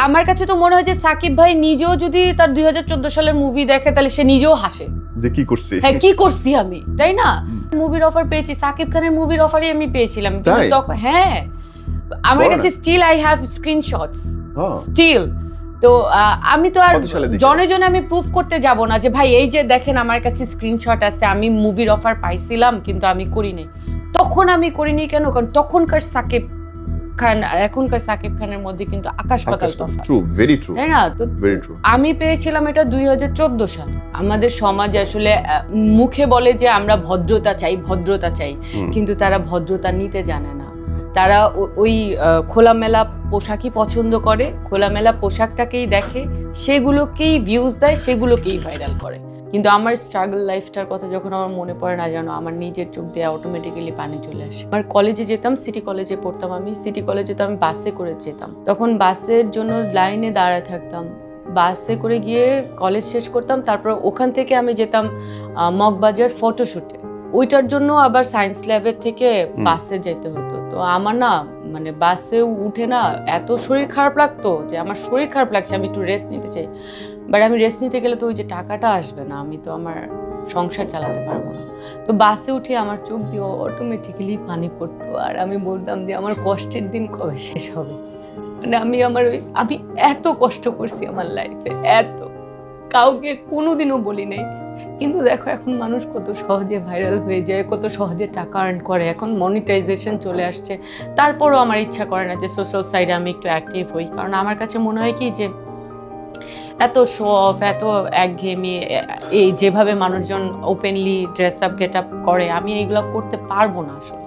আমার কাছে তো মনে হয় যে সাকিব ভাই নিজেও যদি তার 2014 সালের মুভি দেখে তাহলে সে নিজেও হাসে যে কি করছি। হ্যাঁ কি করছি আমি, তাই না? মুভির অফার পেয়েছি, সাকিব খানের মুভির অফারই আমি পেয়েছিলাম, কিন্তু তখন হ্যাঁ আমার কাছে still I have screenshots still. তো আমি তো আর জনে জনে আমি প্রুফ করতে যাব না যে ভাই এই যে দেখেন আমার কাছে স্ক্রিনশট আছে, আমি মুভির অফার পাইছিলাম কিন্তু আমি করিনি। তখন আমি করিনি কেন? কারণ তখনকার সাকিব খান আর এখনকার সাকিব খানের মধ্যে কিন্তু আকাশ পাতাল তফাৎ। ট্রু, ভেরি ট্রু, তাই না? তো ভেরি ট্রু। আমি পেয়েছিলাম এটা 2014 সাল। আমাদের সমাজ আসলে মুখে বলে যে আমরা ভদ্রতা চাই ভদ্রতা চাই, কিন্তু তারা ভদ্রতা নিতে জানে না। তারা ওই খোলামেলা পোশাকই পছন্দ করে, খোলামেলা পোশাকটাকেই দেখে, সেগুলোকেই ভিউজ দেয়, সেগুলোকেই ভাইরাল করে। কিন্তু আমার স্ট্রাগল লাইফটার কথা যখন আমার মনে পড়ে না জানো, আমার নিজের চোখ দিয়ে অটোমেটিক্যালি পানি চলে আসে। আমার কলেজে যেতাম, সিটি কলেজে পড়তাম আমি, সিটি কলেজে তো আমি বাসে করে যেতাম, তখন বাসের জন্য লাইনে দাঁড়ায় থাকতাম, বাসে করে গিয়ে কলেজ শেষ করতাম, তারপর ওখান থেকে আমি যেতাম মগবাজার ফটোশুটে, ওইটার জন্য আবার সায়েন্স ল্যাবের থেকে বাসে যেতে হতো। তো আমার না মানে বাসে উঠে না এত শরীর খারাপ লাগতো যে আমার শরীর খারাপ লাগছে, আমি একটু রেস্ট নিতে চাই, বাট আমি রেস্ট নিতে গেলে তো ওই যে টাকাটা আসবে না, আমি তো আমার সংসার চালাতে পারবো না। তো বাসে উঠে আমার চোখ দিয়ে অটোমেটিক্যালি পানি পড়তো, আর আমি বলতাম যে আমার কষ্টের দিন কবে শেষ হবে। মানে আমি এত কষ্ট করছি আমার লাইফে, এত কাউকে কোনোদিনও বলি নাই। কিন্তু দেখো এখন মানুষ কত সহজে ভাইরাল হয়ে যায়, কত সহজে টাকা আর্ন করে, এখন মনিটাইজেশন চলে আসছে। তারপরও আমার ইচ্ছা করে না যে সোশ্যাল সাইডে আমি একটু অ্যাক্টিভ হই, কারণ আমার কাছে মনে হয় কি যে এত শো অফ, এত একঘেয়েমি, এই যেভাবে মানুষজন openly dress up get up করে, আমি এইগুলো করতে পারবো না আসলে।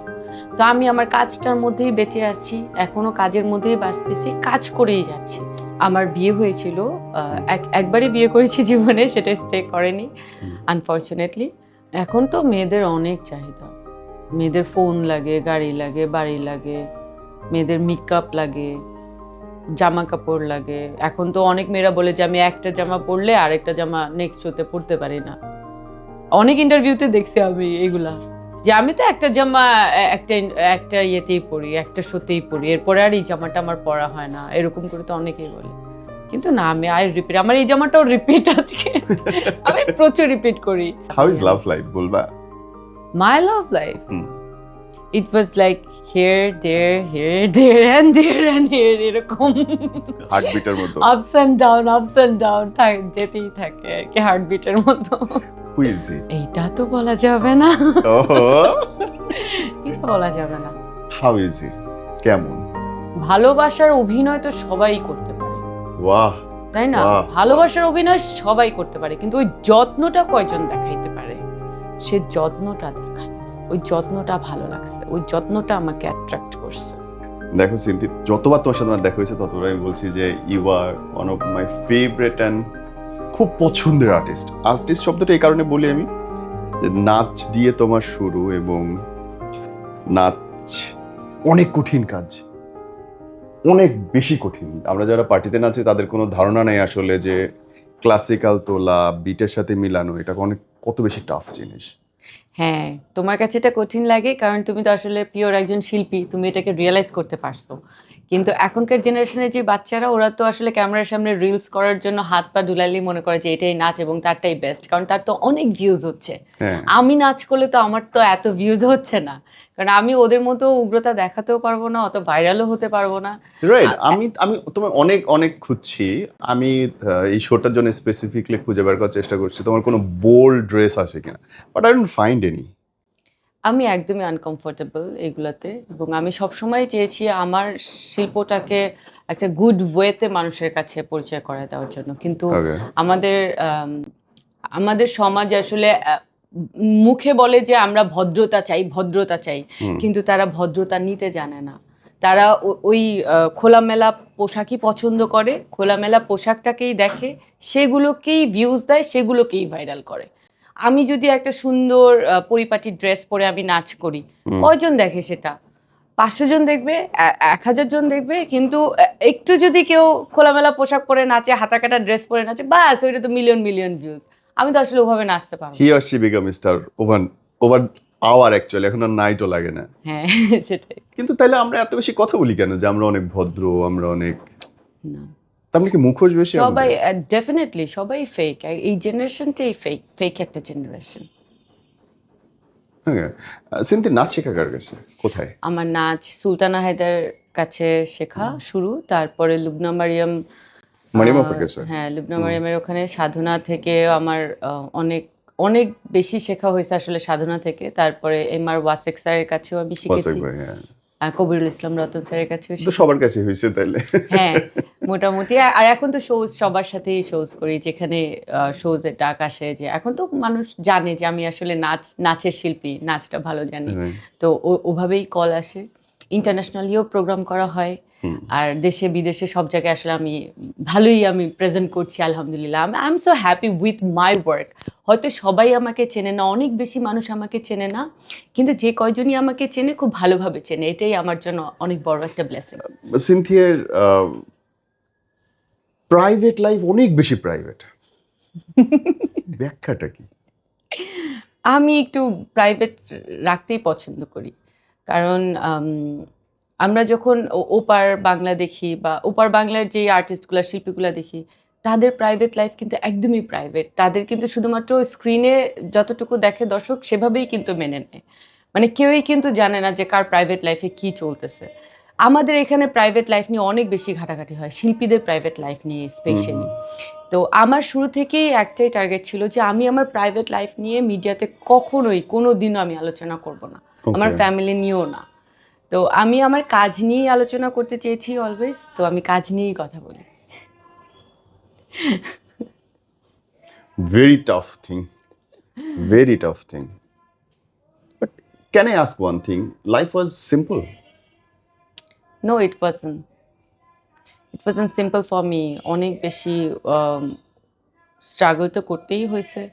তো আমি আমার কাজটার মধ্যেই বেঁচে আছি, এখনো কাজের মধ্যেই বাঁচতেছি, কাজ করেই যাচ্ছি। আমার বিয়ে হয়েছিল, একবারই বিয়ে করেছি জীবনে, সেটা স্টে করেনি আনফর্চুনেটলি। এখন তো মেয়েদের অনেক চাহিদা, মেয়েদের ফোন লাগে, গাড়ি লাগে, বাড়ি লাগে, মেয়েদের মেকআপ লাগে, জামা কাপড় লাগে। এখন তো অনেক মেয়েরা বলে যে আমি একটা জামা পরলে আরেকটা জামা নেক্সট শোতে পরতে পারি না। অনেক ইন্টারভিউতে দেখছি আমি এগুলা, যে আমি তো একটা জামা একটা ইয়েতেই পরি, একটা শোতেই পরি, এরপরে আর এই জামাটা আমার পরা হয় না, এরকম করে তো অনেকেই বলে। কিন্তু না, আমি রিপিট, আমার এই জামাটাও রিপিট আজকে আমি প্রচুর রিপিট করি। হাউ ইজ লাভ লাইফ বলবা? My love life, it was like here there and there and here, এরকম হার্টবিটের মতো ups and down যেতেই থাকে আর কি, হার্টবিটের মতো। Who is he? এইটা তো বলা যাবে না, এটা বলা যাবে না। How is he? কেমন? ভালোবাসার অভিনয় তো সবাই করতে পারে, বাহ, তাই না? ভালোবাসার অভিনয় সবাই করতে পারে, কিন্তু ওই যত্নটা কয়জন দেখাইতে পারে? সে যত্নটা দেখায়, ওই যত্নটা ভালো লাগছে, ওই যত্নটা আমাকে অ্যাট্রাক্ট করছে। দেখো সিন্থি, যতবার তোমার সাথে আমার দেখা হয়েছে ততবার আমি বলছি যে you are one of my favourite and খুব পছন্দের আর্টিস্ট। আর্টিস্ট শব্দটা এই কারণে বলি আমি, যে নাচ দিয়ে তোমার শুরু, এবং নাচ অনেক কঠিন কাজ, অনেক বেশি কঠিন। আমরা যারা পার্টিতে নাচি তাদের কোনো ধারণা নেই আসলে যে ক্লাসিক্যাল তোলা, বিটের সাথে মিলানো, এটা অনেক কত বেশি টাফ জিনিস। হ্যাঁ, তোমার কাছে এটা কঠিন লাগে কারণ তুমি তো আসলে পিওর একজন শিল্পী, তুমি এটাকে রিয়েলাইজ করতে পারছো। কিন্তু এখনকার জেনারেশনের যে বাচ্চারা, ওরা তো আসলে ক্যামেরার সামনে রিলস করার জন্য হাত পা দুলালেই মনে করে যে এটাই নাচ এবং তারটাই বেস্ট, কারণ তার তো অনেক ভিউজ হচ্ছে। আমি নাচ করলে তো আমার তো এত ভিউজ হচ্ছে না, কারণ আমি ওদের মতো উগ্রতা দেখাতেও পারবো না, অত ভাইরালও হতে পারবো না। রাইট, আমি তোমার অনেক অনেক খুঁজছি, আমি এই শোটার জন্য স্পেসিফিকলি খুঁজে বের করার চেষ্টা করছি তোমার কোনো বোল্ড ড্রেস আছে কিনা, but I don't find any. আমি একদমই আনকমফোর্টেবল এগুলাতে, এবং আমি সবসময় চেয়েছি আমার শিল্পটাকে একটা গুড ওয়েতে মানুষের কাছে পরিচয় করায় দেওয়ার জন্য, কিন্তু আমাদের সমাজ আসলে মুখে বলে যে আমরা ভদ্রতা চাই ভদ্রতা চাই, কিন্তু তারা ভদ্রতা নিতে জানে না। তারা ওই খোলামেলা পোশাকই পছন্দ করে, খোলামেলা পোশাকটাকেই দেখে, সেগুলোকেই ভিউজ দেয়, সেগুলোকেই ভাইরাল করে। আমি যদি একটা সুন্দর পরিপাটি ড্রেস পরে আমি নাচ করি, কয়জন দেখে সেটা? 500 জন দেখবে, 1000 জন দেখবে, কিন্তু একটু যদি কেউ খোলামেলা পোশাক পরে নাচে, হাতা কাটা ড্রেস পরে নাচে, বাস ওইটা তো মিলিয়ন মিলিয়ন ভিউজ। আমি তো আসলে ওভাবে নাচতে পারবো। He or she become star over our, actually এখন আর নাইটও লাগে না। হ্যাঁ সেটাই। কিন্তু তাইলে আমরা এত বেশি কথা বলি কেন যে আমরা অনেক ভদ্র, আমরা অনেক, আপনি কি মুখোশ বেশি সবাই ডেফিনেটলি সবাই ফেক, এই জেনারেশনটাই ফেক, ফেক একটা জেনারেশন। হ্যাঁ, সিনথি নাচ শেখা কার কাছে, কোথায়? আমার নাচ সুলতানা হায়দার কাছে শেখা শুরু, তারপরে লুবনা মারিয়াম, মারিয়াম আপার কাছে? হ্যাঁ লুবনা মারিয়ামের ওখানে সাধনা থেকে আমার অনেক অনেক বেশি শেখা হয়েছে আসলে সাধনা থেকে। তারপরে এমআর ওয়াসেক স্যারের কাছেও আমি ওয়াসেক শিখেছি, ভাই, হ্যাঁ। কবিরুল ইসলাম রতন স্যারের কাছেও তো শিখেছি। সবার কাছে হয়েছে তাইলে। হ্যাঁ মোটামুটি। আর এখন তো শোজ সবার সাথেই শোজ করি, যেখানে শোজের ডাক আসে, যে এখন তো মানুষ জানে যে আমি আসলে নাচের শিল্পী, নাচটা ভালো জানি, তো ওভাবেই কল আসে। ইন্টারন্যাশনালিও প্রোগ্রাম করা হয়, আর দেশে বিদেশে সব জায়গায় আসলে আমি ভালোই আমি প্রেজেন্ট করছি আলহামদুলিল্লাহ। I am so happy with my work. হয়তো সবাই আমাকে চেনে না, অনেক বেশি মানুষ আমাকে চেনে না, কিন্তু যে কয়জনই আমাকে চেনে খুব ভালোভাবে চেনে, এটাই আমার জন্য অনেক বড় একটা ব্লেসিং। সিনথিয়ার প্রাইভেট লাইফ অনেক বেশি প্রাইভেট, ব্যাখ্যাটা কি? আমি একটু প্রাইভেট রাখতেই পছন্দ করি, কারণ আমরা যখন ওপার বাংলা দেখি বা ওপার বাংলার যে আর্টিস্টগুলো শিল্পীগুলো দেখি, তাদের প্রাইভেট লাইফ কিন্তু একদমই প্রাইভেট। তাদের কিন্তু শুধুমাত্র স্ক্রিনে যতটুকু দেখে দর্শক সেভাবেই কিন্তু মেনে নেয়, মানে কেউই কিন্তু জানে না যে কার প্রাইভেট লাইফে কী চলতেছে। আমাদের এখানে প্রাইভেট লাইফ নিয়ে অনেক বেশি ঘাটাঘাটি হয়, শিল্পীদের প্রাইভেট লাইফ নিয়ে স্পেশালি। তো আমার শুরু থেকেই একটাই টার্গেট ছিল যে আমি আমার প্রাইভেট লাইফ নিয়ে মিডিয়াতে কখনোই কোনো দিনও আমি আলোচনা করব না, আমার ফ্যামিলি নিয়েও না। তো আমি আমার কাজ নিয়েই আলোচনা করতে চেয়েছি অলওয়েজ, তো আমি কাজ নিয়েই কথা বলি। Very tough thing. Very tough thing. But can I ask one thing? Life was simple. No, it wasn't. It wasn't simple for me. অনেক বেশি স্ট্রাগল তো করতেই হয়েছে,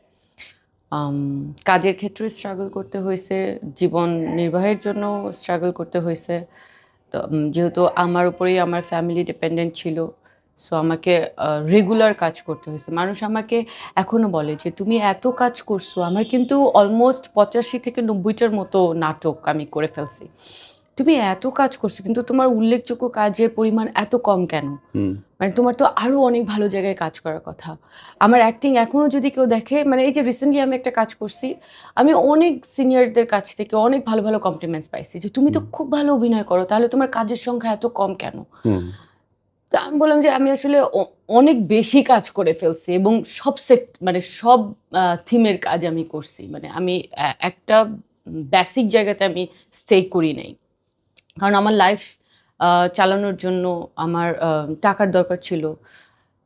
কাজের ক্ষেত্রে স্ট্রাগল করতে হয়েছে, জীবন নির্বাহের জন্য স্ট্রাগল করতে হয়েছে। তো যেহেতু আমার উপরেই আমার ফ্যামিলি ডিপেন্ডেন্ট ছিল, সো আমাকে রেগুলার কাজ করতে হয়েছে। মানুষ আমাকে এখনও বলে যে তুমি এত কাজ করছো, আমার কিন্তু অলমোস্ট 85 থেকে 90টার মতো নাটক আমি করে ফেলছি। তুমি এত কাজ করছো কিন্তু তোমার উল্লেখযোগ্য কাজের পরিমাণ এত কম কেন? মানে তোমার তো আরও অনেক ভালো জায়গায় কাজ করার কথা। আমার অ্যাক্টিং এখনও যদি কেউ দেখে, মানে এই যে রিসেন্টলি আমি একটা কাজ করছি, আমি অনেক সিনিয়রদের কাছ থেকে অনেক ভালো ভালো কমপ্লিমেন্টস পাইছি যে তুমি তো খুব ভালো অভিনয় করো, তাহলে তোমার কাজের সংখ্যা এত কম কেন? তো আমি বললাম যে আমি আসলে অনেক বেশি কাজ করে ফেলছি, এবং মানে সব থিমের কাজ আমি করছি। মানে আমি একটা বেসিক জায়গাতে আমি স্টে করি নাই, কারণ আমার লাইফ চালানোর জন্য আমার টাকার দরকার ছিল।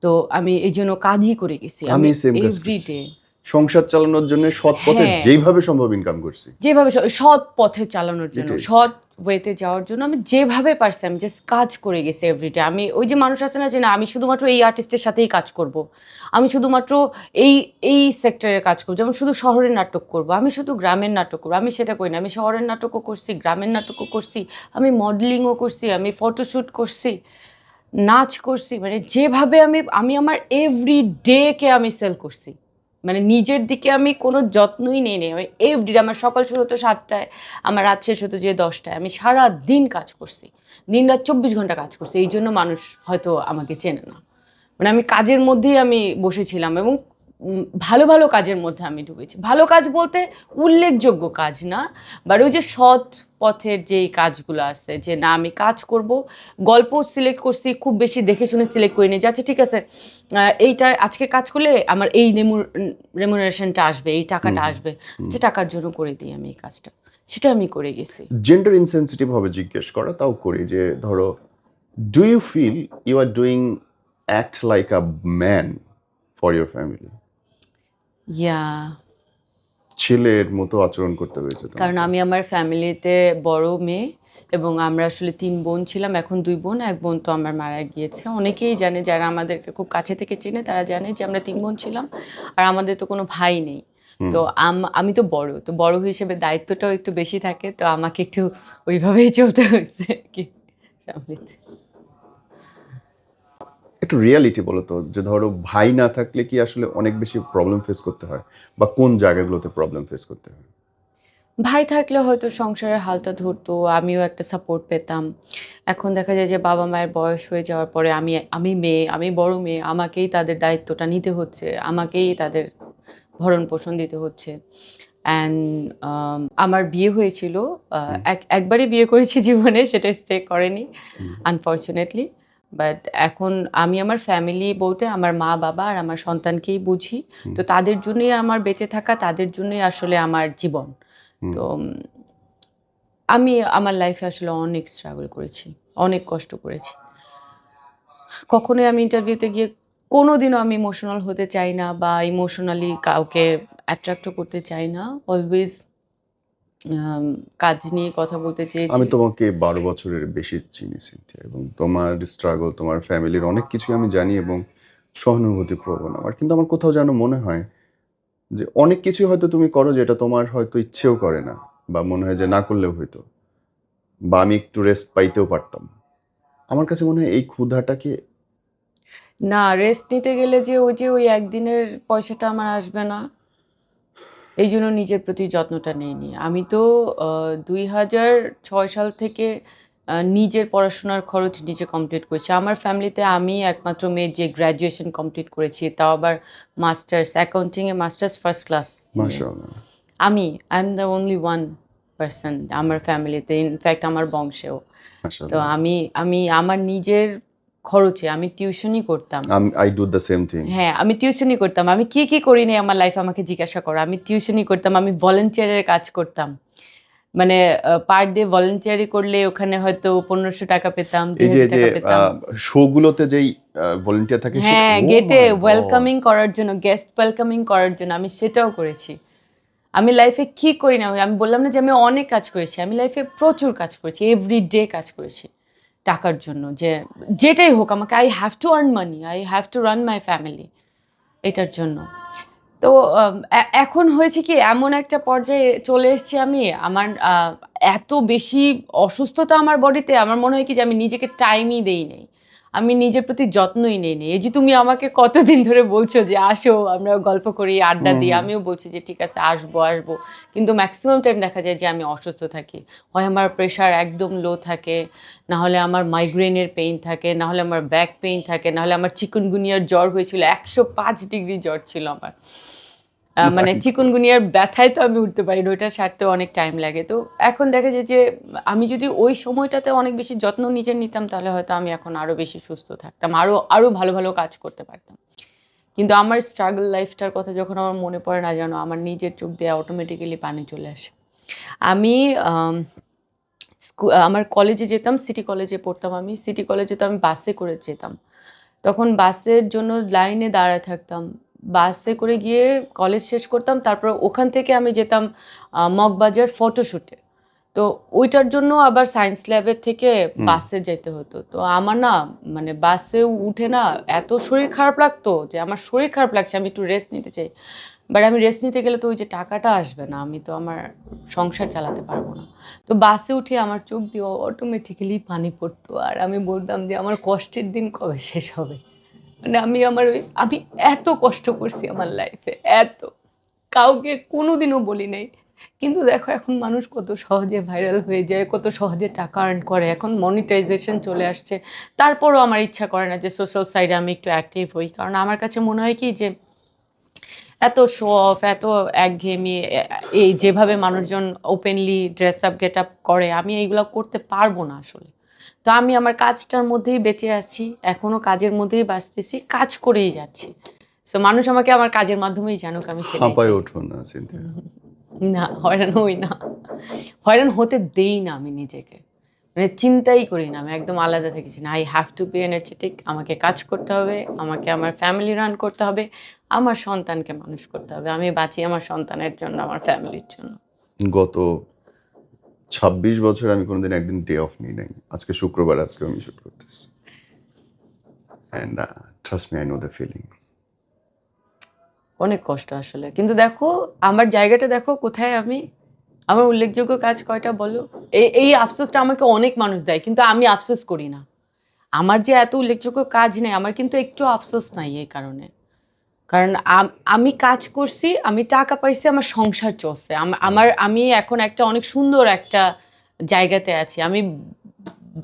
তো আমি এই জন্য কাজই করে গেছি, আমি এভরিডে সংসার চালানোর জন্য সৎ পথে যেভাবে সম্ভব ইনকাম করছি, যেভাবে সৎ পথে চালানোর জন্য, সৎ ওয়েতে যাওয়ার জন্য আমি যেভাবে পারছি আমি জাস্ট কাজ করে গেছি এভরিডে। আমি ওই যে মানুষ আছে না যে না আমি শুধুমাত্র এই আর্টিস্টের সাথেই কাজ করব, আমি শুধুমাত্র এই সেক্টরের কাজ করবো, যেমন শুধু শহরের নাটক করব, আমি শুধু গ্রামের নাটক করবো, আমি সেটা করি না। আমি শহরের নাটকও করছি, গ্রামের নাটকও করছি, আমি মডেলিংও করছি, আমি ফটোশ্যুট করছি, নাচ করছি, মানে যেভাবে আমি আমার এভরিডেকে আমি সেল করছি। মানে নিজের দিকে আমি কোনো যত্নই নেই আমি এভরিডে, আমার সকাল শুরু হতো 7টায়, আমার রাত শেষ হতো যে 10টায়, আমি সারা দিন কাজ করছি, দিন রাত 24 ঘন্টা কাজ করছি। এই জন্য মানুষ হয়তো আমাকে চেনে না, মানে আমি কাজের মধ্যেই আমি বসেছিলাম, এবং ভালো ভালো কাজের মধ্যে আমি ডুবেছি। ভালো কাজ বলতে উল্লেখযোগ্য কাজ না, বাট ওই যে সৎ পথের যেই কাজগুলো আছে, যে না আমি কাজ করব, গল্প সিলেক্ট করছি, খুব বেশি দেখে শুনে সিলেক্ট করিনি যে আচ্ছা ঠিক আছে এইটা আজকে কাজ করলে আমার এই রেমুনারেশনটা আসবে, এই টাকাটা আসবে, যে টাকার জন্য করে দিই আমি এই কাজটা, সেটা আমি করে গেছি। জেন্ডার ইনসেনসিটিভ হবে জিজ্ঞেস করা, তাও করি যে ধরো, do you feel you are doing act like a man for your family? Yeah, ছেলের মতো আচরণ করতে হয়েছে? কারণ আমি আমার ফ্যামিলিতে বড় মেয়ে, এবং আমরা আসলে 3 বোন ছিলাম, এখন 2 বোন, 1 বোন তো আমার মারা গিয়েছে। অনেকেই জানে, যারা আমাদেরকে খুব কাছে থেকে চেনে তারা জানে যে আমরা 3 বোন ছিলাম, আর আমাদের তো কোনো ভাই নেই। তো আমি তো বড় হিসেবে দায়িত্বটাও একটু বেশি থাকে, তো আমাকে একটু ওইভাবেই চলতে হয়েছে কি ফ্যামিলিতে। একটু রিয়ালিটি বলো তো, যে ধরো ভাই না থাকলে কি আসলে অনেক বেশি প্রবলেম ফেস করতে হয়, বা কোন জায়গাগুলোতে প্রবলেম ফেস করতে হয়? ভাই থাকলে হয়তো সংসারের হালটা ধরতো, আমিও একটা সাপোর্ট পেতাম। এখন দেখা যায় যে বাবা মায়ের বয়স হয়ে যাওয়ার পরে আমি মেয়ে, আমি বড় মেয়ে, আমাকেই তাদের দায়িত্বটা নিতে হচ্ছে, আমাকেই তাদের ভরণ পোষণ দিতে হচ্ছে। অ্যান্ড আমার বিয়ে হয়েছিল, হুম, একবারই বিয়ে করেছি জীবনে, সেটা স্টে করেনি হুম, আনফর্চুনেটলি। বাট এখন আমি আমার ফ্যামিলি বলতে আমার মা বাবা আর আমার সন্তানকেই বুঝি। হুম, তো তাদের জন্যই আমার বেঁচে থাকা, তাদের জন্যই আসলে আমার জীবন। হুম। তো আমি আমার লাইফে আসলে অনেক স্ট্রাগল করেছি, অনেক কষ্ট করেছি। কখনোই আমি ইন্টারভিউতে গিয়ে কোনোদিনও আমি ইমোশনাল হতে চাই না বা ইমোশনালি কাউকে অ্যাট্রাক্টও করতে চাই না। অলওয়েজ কাজ নিয়ে কথা বলতে চেয়েছি। আমি তোমাকে 12 বছরের বেশি চিনি সিনথিয়া, এবং তোমার স্ট্রাগল, তোমার ফ্যামিলির অনেক কিছুই আমি জানি এবং সহানুভূতি প্রবণ আমার। কিন্তু আমার কোথাও যেন মনে হয় যে অনেক কিছুই হয়তো তুমি করো যেটা তোমার হয়তো ইচ্ছেও করে না, বা মনে হয় যে না করলেও হইতো, বা আমি একটু রেস্ট পাইতেও পারতাম। আমার কাছে মনে হয় এই ক্ষুধাটাকে না, রেস্ট নিতে গেলে যে ওই একদিনের পয়সাটা আমার আসবে না। এইজন্য নিজের প্রতি যত্নটা নেইনি। আমি তো ২০০৬ সাল থেকে নিজের পড়াশোনার খরচ নিজে কমপ্লিট করেছি। আমার ফ্যামিলিতে আমিই একমাত্র মেয়ে যে গ্র্যাজুয়েশন কমপ্লিট করেছি। তাও আবার মাস্টার্স, অ্যাকাউন্টিংয়ে মাস্টার্স ফার্স্ট ক্লাস নিয়ে। মাশাআল্লাহ, I am the only one person আমার ফ্যামিলিতে, ইনফ্যাক্ট আমার বংশেও। তো মাশাআল্লাহ। আমি আমার নিজের খরচে আমি টিউশনি করতাম। I do the same thing. হ্যাঁ, আমি টিউশনি করতাম। আমি কি করিনি আমার লাইফে আমাকে জিজ্ঞাসা করো। আমি টিউশনি করতাম, আমি ভলান্টিয়ারের কাজ করতাম। মানে পার ডে ভলান্টিয়ারি করলে ওখানে হয়তো ৳১৫০০ পেতাম, এই যে ৳২,০০০ পেতাম। শো গুলোতে যেই ভলান্টিয়ার থাকে সেটা, হ্যাঁ, ও গেটে মাই গড! ওয়েলকামিং করার জন্য, গেস্ট ওয়েলকামিং করার জন্য আমি সেটাও করেছি। আমি লাইফে কি করি না, আমি বললাম না যে আমি অনেক কাজ করেছি। আমি লাইফে প্রচুর কাজ করেছি। এভরিডে কাজ করেছি টাকার জন্য। যে যেটাই হোক আমাকে I have to earn money, I have to run my family এটার জন্য। তো এখন হয়েছে কি এমন একটা পর্যায়ে চলে এসেছি আমি, আমার এত বেশি অসুস্থতা আমার বডিতে, আমার মনে হয় কি যে আমি নিজেকে টাইমই দেই নাই। আমি নিজের প্রতি যত্নই নেই নাই। এই যে তুমি আমাকে কতদিন ধরে বলছো যে আসো আমরা গল্প করি, আড্ডা হুম, দিই। হুম। আমিও বলছি যে ঠিক আছে আসবো। কিন্তু মেক্সিমাম টাইম দেখা যায় যে আমি অসুস্থ থাকি। হয় আমার প্রেশার একদম লো থাকে, না হলে আমার মাইগ্রেনের পেইন থাকে, না হলে আমার ব্যাক পেইন থাকে, না হলে আমার চিকুনগুনিয়ার জ্বর হয়েছিল। ১০৫ ডিগ্রি জ্বর ছিল আমার। মানে মাই গড! চিকুনগুনিয়ার ব্যথায় তো আমি উঠতে পারি না। ওইটা সারতেও অনেক টাইম লাগে। তো এখন দেখা যায় যে আমি যদি ওই সময়টাতে অনেক বেশি যত্ন নিজের নিতাম তাহলে হয়তো আমি এখন আরো বেশি সুস্থ থাকতাম। আরো ভালো কাজ করতে পারতাম। কিন্তু আমার স্ট্রাগল লাইফটার কথা যখন আমার মনে পড়ে না জানো, আমার নিজের চোখ দিয়ে অটোমেটিক্যালি পানি চলে আসে। আমি আম আমার কলেজে যেতাম, সিটি কলেজে পড়তাম আমি। সিটি কলেজে তো আমি বাসে করে যেতাম। তখন বাসের জন্য লাইনে দাঁড়ায় থাকতাম। বাসে করে গিয়ে কলেজ শেষ করতাম। তারপর ওখান থেকে আমি যেতাম মগবাজার ফটোশুটে। তো ওইটার জন্য আবার সায়েন্স ল্যাবের থেকে হুম। বাসে যেতে হতো। তো আমার না মানে বাসে উঠে না এত শরীর খারাপ লাগতো যে আমার শরীর খারাপ লাগছে, আমি একটু রেস্ট নিতে চাই। বাট আমি রেস্ট নিতে গেলে তো ওই যে টাকাটা আসবে না। আমি তো আমার সংসার চালাতে পারবো না। তো বাসে উঠে আমার চোখ দিয়ে অটোমেটিক্যালি পানি পড়তো। আর আমি বলতাম যে আমার কষ্টের দিন কবে শেষ হবে? মানে আমি এত কষ্ট করছি আমার লাইফে, এত। কাউকে কোনোদিনও বলি নাই। কিন্তু দেখো এখন মানুষ কত সহজে ভাইরাল হয়ে যায়, কত সহজে টাকা আর্ন করে। এখন মনিটাইজেশন চলে আসছে। তারপরও আমার ইচ্ছা করে না যে সোশ্যাল সাইডে আমি একটু অ্যাক্টিভ হই। কারণ আমার কাছে মনে হয় কি যে এত শো অফ, এত একঘেয়েমি, এই যেভাবে মানুষজন openly dress up get up করে, আমি এইগুলো করতে পারবো না আসলে। তো আমি আমার কাজটার মধ্যেই বেঁচে আছি, এখনো কাজের মধ্যেই বাঁচতেছি, কাজ করেই যাচ্ছি। সো মানুষ আমাকে আমার কাজের মাধ্যমেই জানুক, আমি সেটাই হাঁপায়ে চাই। ওঠো না সিনথিয়া। না, হয়রান হই না। হয়রান হতে দেই না আমি নিজেকে। মানে চিন্তাই করি না। আমি একদম আলাদা থেকেছি না। I have to be energetic, আমাকে কাজ করতে হবে, আমাকে আমার ফ্যামিলি রান করতে হবে, আমার সন্তানকে মানুষ করতে হবে। আমি বাঁচি আমার সন্তানের জন্য, আমার ফ্যামিলির জন্য। গত ২৬ বছর আমি কোনোদিন একদিন ডে অফ নিই নাই। আজকে শুক্রবার, আজকেও আমি শুট করতেছি। And trust me, I know the feeling. অনেক কষ্ট আসলে। কিন্তু দেখো আমার জায়গাটা দেখো কোথায় আমি? আমার উল্লেখযোগ্য কাজ কয়টা বলো? এই আফসোসটা আমাকে অনেক মানুষ দেয়। কিন্তু আমি আফসোস করি না। আমার যে এত উল্লেখযোগ্য কাজ নেই, আমার কিন্তু একটু আফসোস নাই এই কারণে। কারণ আমি কাজ করছি, আমি টাকা পাইছি, আমার সংসার চলছে, আমি এখন একটা অনেক সুন্দর একটা জায়গাতে আছি, আমি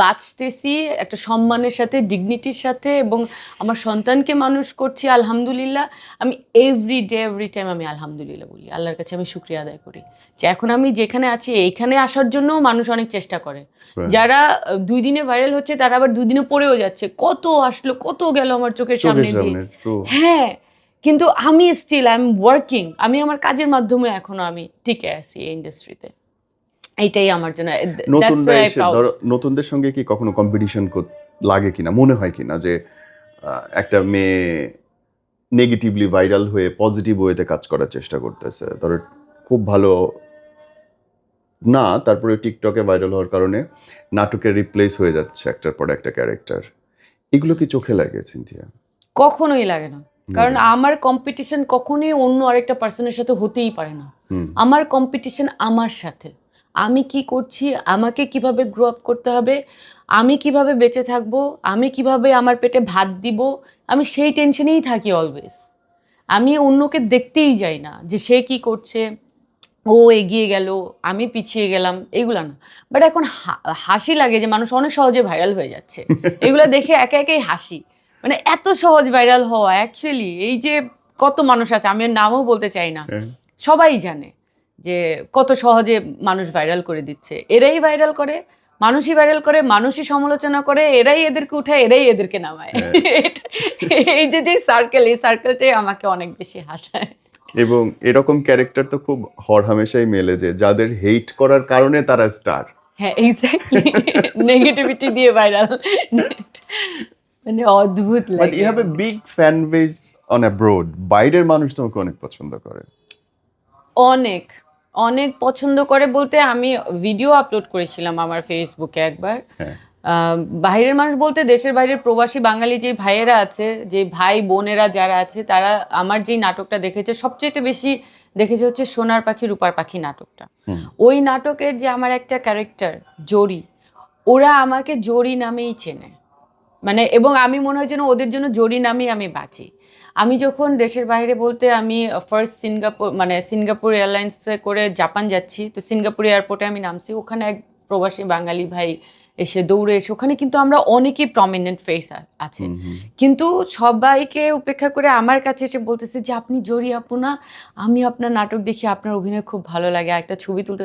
বাঁচতেছি একটা সম্মানের সাথে, ডিগনিটির সাথে, এবং আমার সন্তানকে মানুষ করছি আলহামদুলিল্লাহ। আমি এভরি টাইম আমি আলহামদুলিল্লাহ বলি, আল্লাহর কাছে আমি শুকরিয়া আদায় করি যে এখন আমি যেখানে আছি এইখানে আসার জন্য মানুষ অনেক চেষ্টা করে। যারা 2 দিনে ভাইরাল হচ্ছে তারা আবার 2 দিনে পড়েও যাচ্ছে, কত আসলো কত গেল আমার চোখের সামনে দিয়ে। হ্যাঁ, কিন্তু আমি স্টিল আই এম ওয়ার্কিং, আমি আমার কাজের মাধ্যমে এখনো আমি টিকে আছি এই ইন্ডাস্ট্রিতে। এইটাই আমার জন্য। নতুনদের সঙ্গে কি কখনো কম্পিটিশন লাগে কিনা, মনে হয় কিনা যে একটা মেয়ে নেগেটিভলি ভাইরাল হয়ে পজিটিভ ওয়েতে কাজ করার চেষ্টা করতেছে, ধরো খুব ভালো না, তারপরে টিকটকে ভাইরাল হওয়ার কারণে নাটকে রিপ্লেস হয়ে যাচ্ছে একটার পর একটা ক্যারেক্টার, এগুলো কি চোখে লাগে সিনথিয়া? কখনোই লাগে না, কারণ আমার কম্পিটিশন কখনোই অন্য আরেকটা পার্সনের সাথে হতেই পারে না। আমার কম্পিটিশন আমার সাথে, আমি কি করছি, আমাকে কিভাবে গ্রো আপ করতে হবে, আমি কিভাবে বেঁচে থাকবো, আমি কিভাবে আমার পেটে ভাত দিব, আমি সেই টেনশনেই থাকি অলওয়েজ। আমি অন্যকে দেখতেই যাই না যে সে কি করছে, ও এগিয়ে গেল আমি পিছিয়ে গেলাম, এগুলো না। বাট এখন হাসি লাগে যে মানুষ অনেক সহজে ভাইরাল হয়ে যাচ্ছে, এগুলো দেখে একে একেই হাসি। মানে এত সহজ ভাইরাল হওয়া, অ্যাকচুয়ালি এই যে কত মানুষ আছে, আমি নামও বলতে চাই না, সবাই জানে যে কত সহজে মানুষ ভাইরাল করে দিচ্ছে। এরাই ভাইরাল করে, মানুষই ভাইরাল করে, মানুষই সমালোচনা করে, এরাই এদেরকে উঠায়, এরাই এদেরকে নামায়। এই যে সার্কেল, এই সার্কেলটাই আমাকে অনেক বেশি হাসায়। এবং এরকম ক্যারেক্টার তো খুব হরহামেশাই মেলে যে যাদের হেট করার কারণে তারা স্টার। হ্যাঁ, এক্স্যাক্টলি, নেগেটিভিটি দিয়ে ভাইরাল, মানে অদ্ভুত লাগে। But you have a big fan base on abroad, বাইরের মানুষ তোমাকে অনেক পছন্দ করে। অনেক অনেক পছন্দ করে বলতে, আমি ভিডিও আপলোড করেছিলাম আমার ফেসবুকে একবার। বাইরের মানুষ বলতে দেশের বাইরের প্রবাসী বাঙালি যে ভাইয়েরা আছে, যে ভাই বোনেরা যারা আছে, তারা আমার যেই নাটকটা দেখেছে সবচেয়ে বেশি দেখেছে হচ্ছে সোনার পাখি রূপার পাখি নাটকটা। ওই নাটকের যে আমার একটা ক্যারেক্টার জরি, ওরা আমাকে জরি নামেই চেনে, মানে, এবং আমি মনে হয় যেন ওদের জন্য জরি নামেই আমি বাঁচি। আমি যখন দেশের বাইরে বলতে আমি ফার্স্ট সিঙ্গাপুর এয়ারলাইন্সে করে জাপান যাচ্ছি, তো সিঙ্গাপুর এয়ারপোর্টে আমি নামছি, ওখানে এক প্রবাসী বাঙালি ভাই এসে দৌড়ে এসে, ওখানে কিন্তু আমরা অনেকেই প্রমিনেন্ট ফেস আছে, কিন্তু সবাইকে উপেক্ষা করে আমার কাছে এসে বলতেছে যে আপনি জরি আপু না, আমি আপনার নাটক দেখি, আপনার অভিনয় খুব ভালো লাগে, একটা ছবি তুলতে।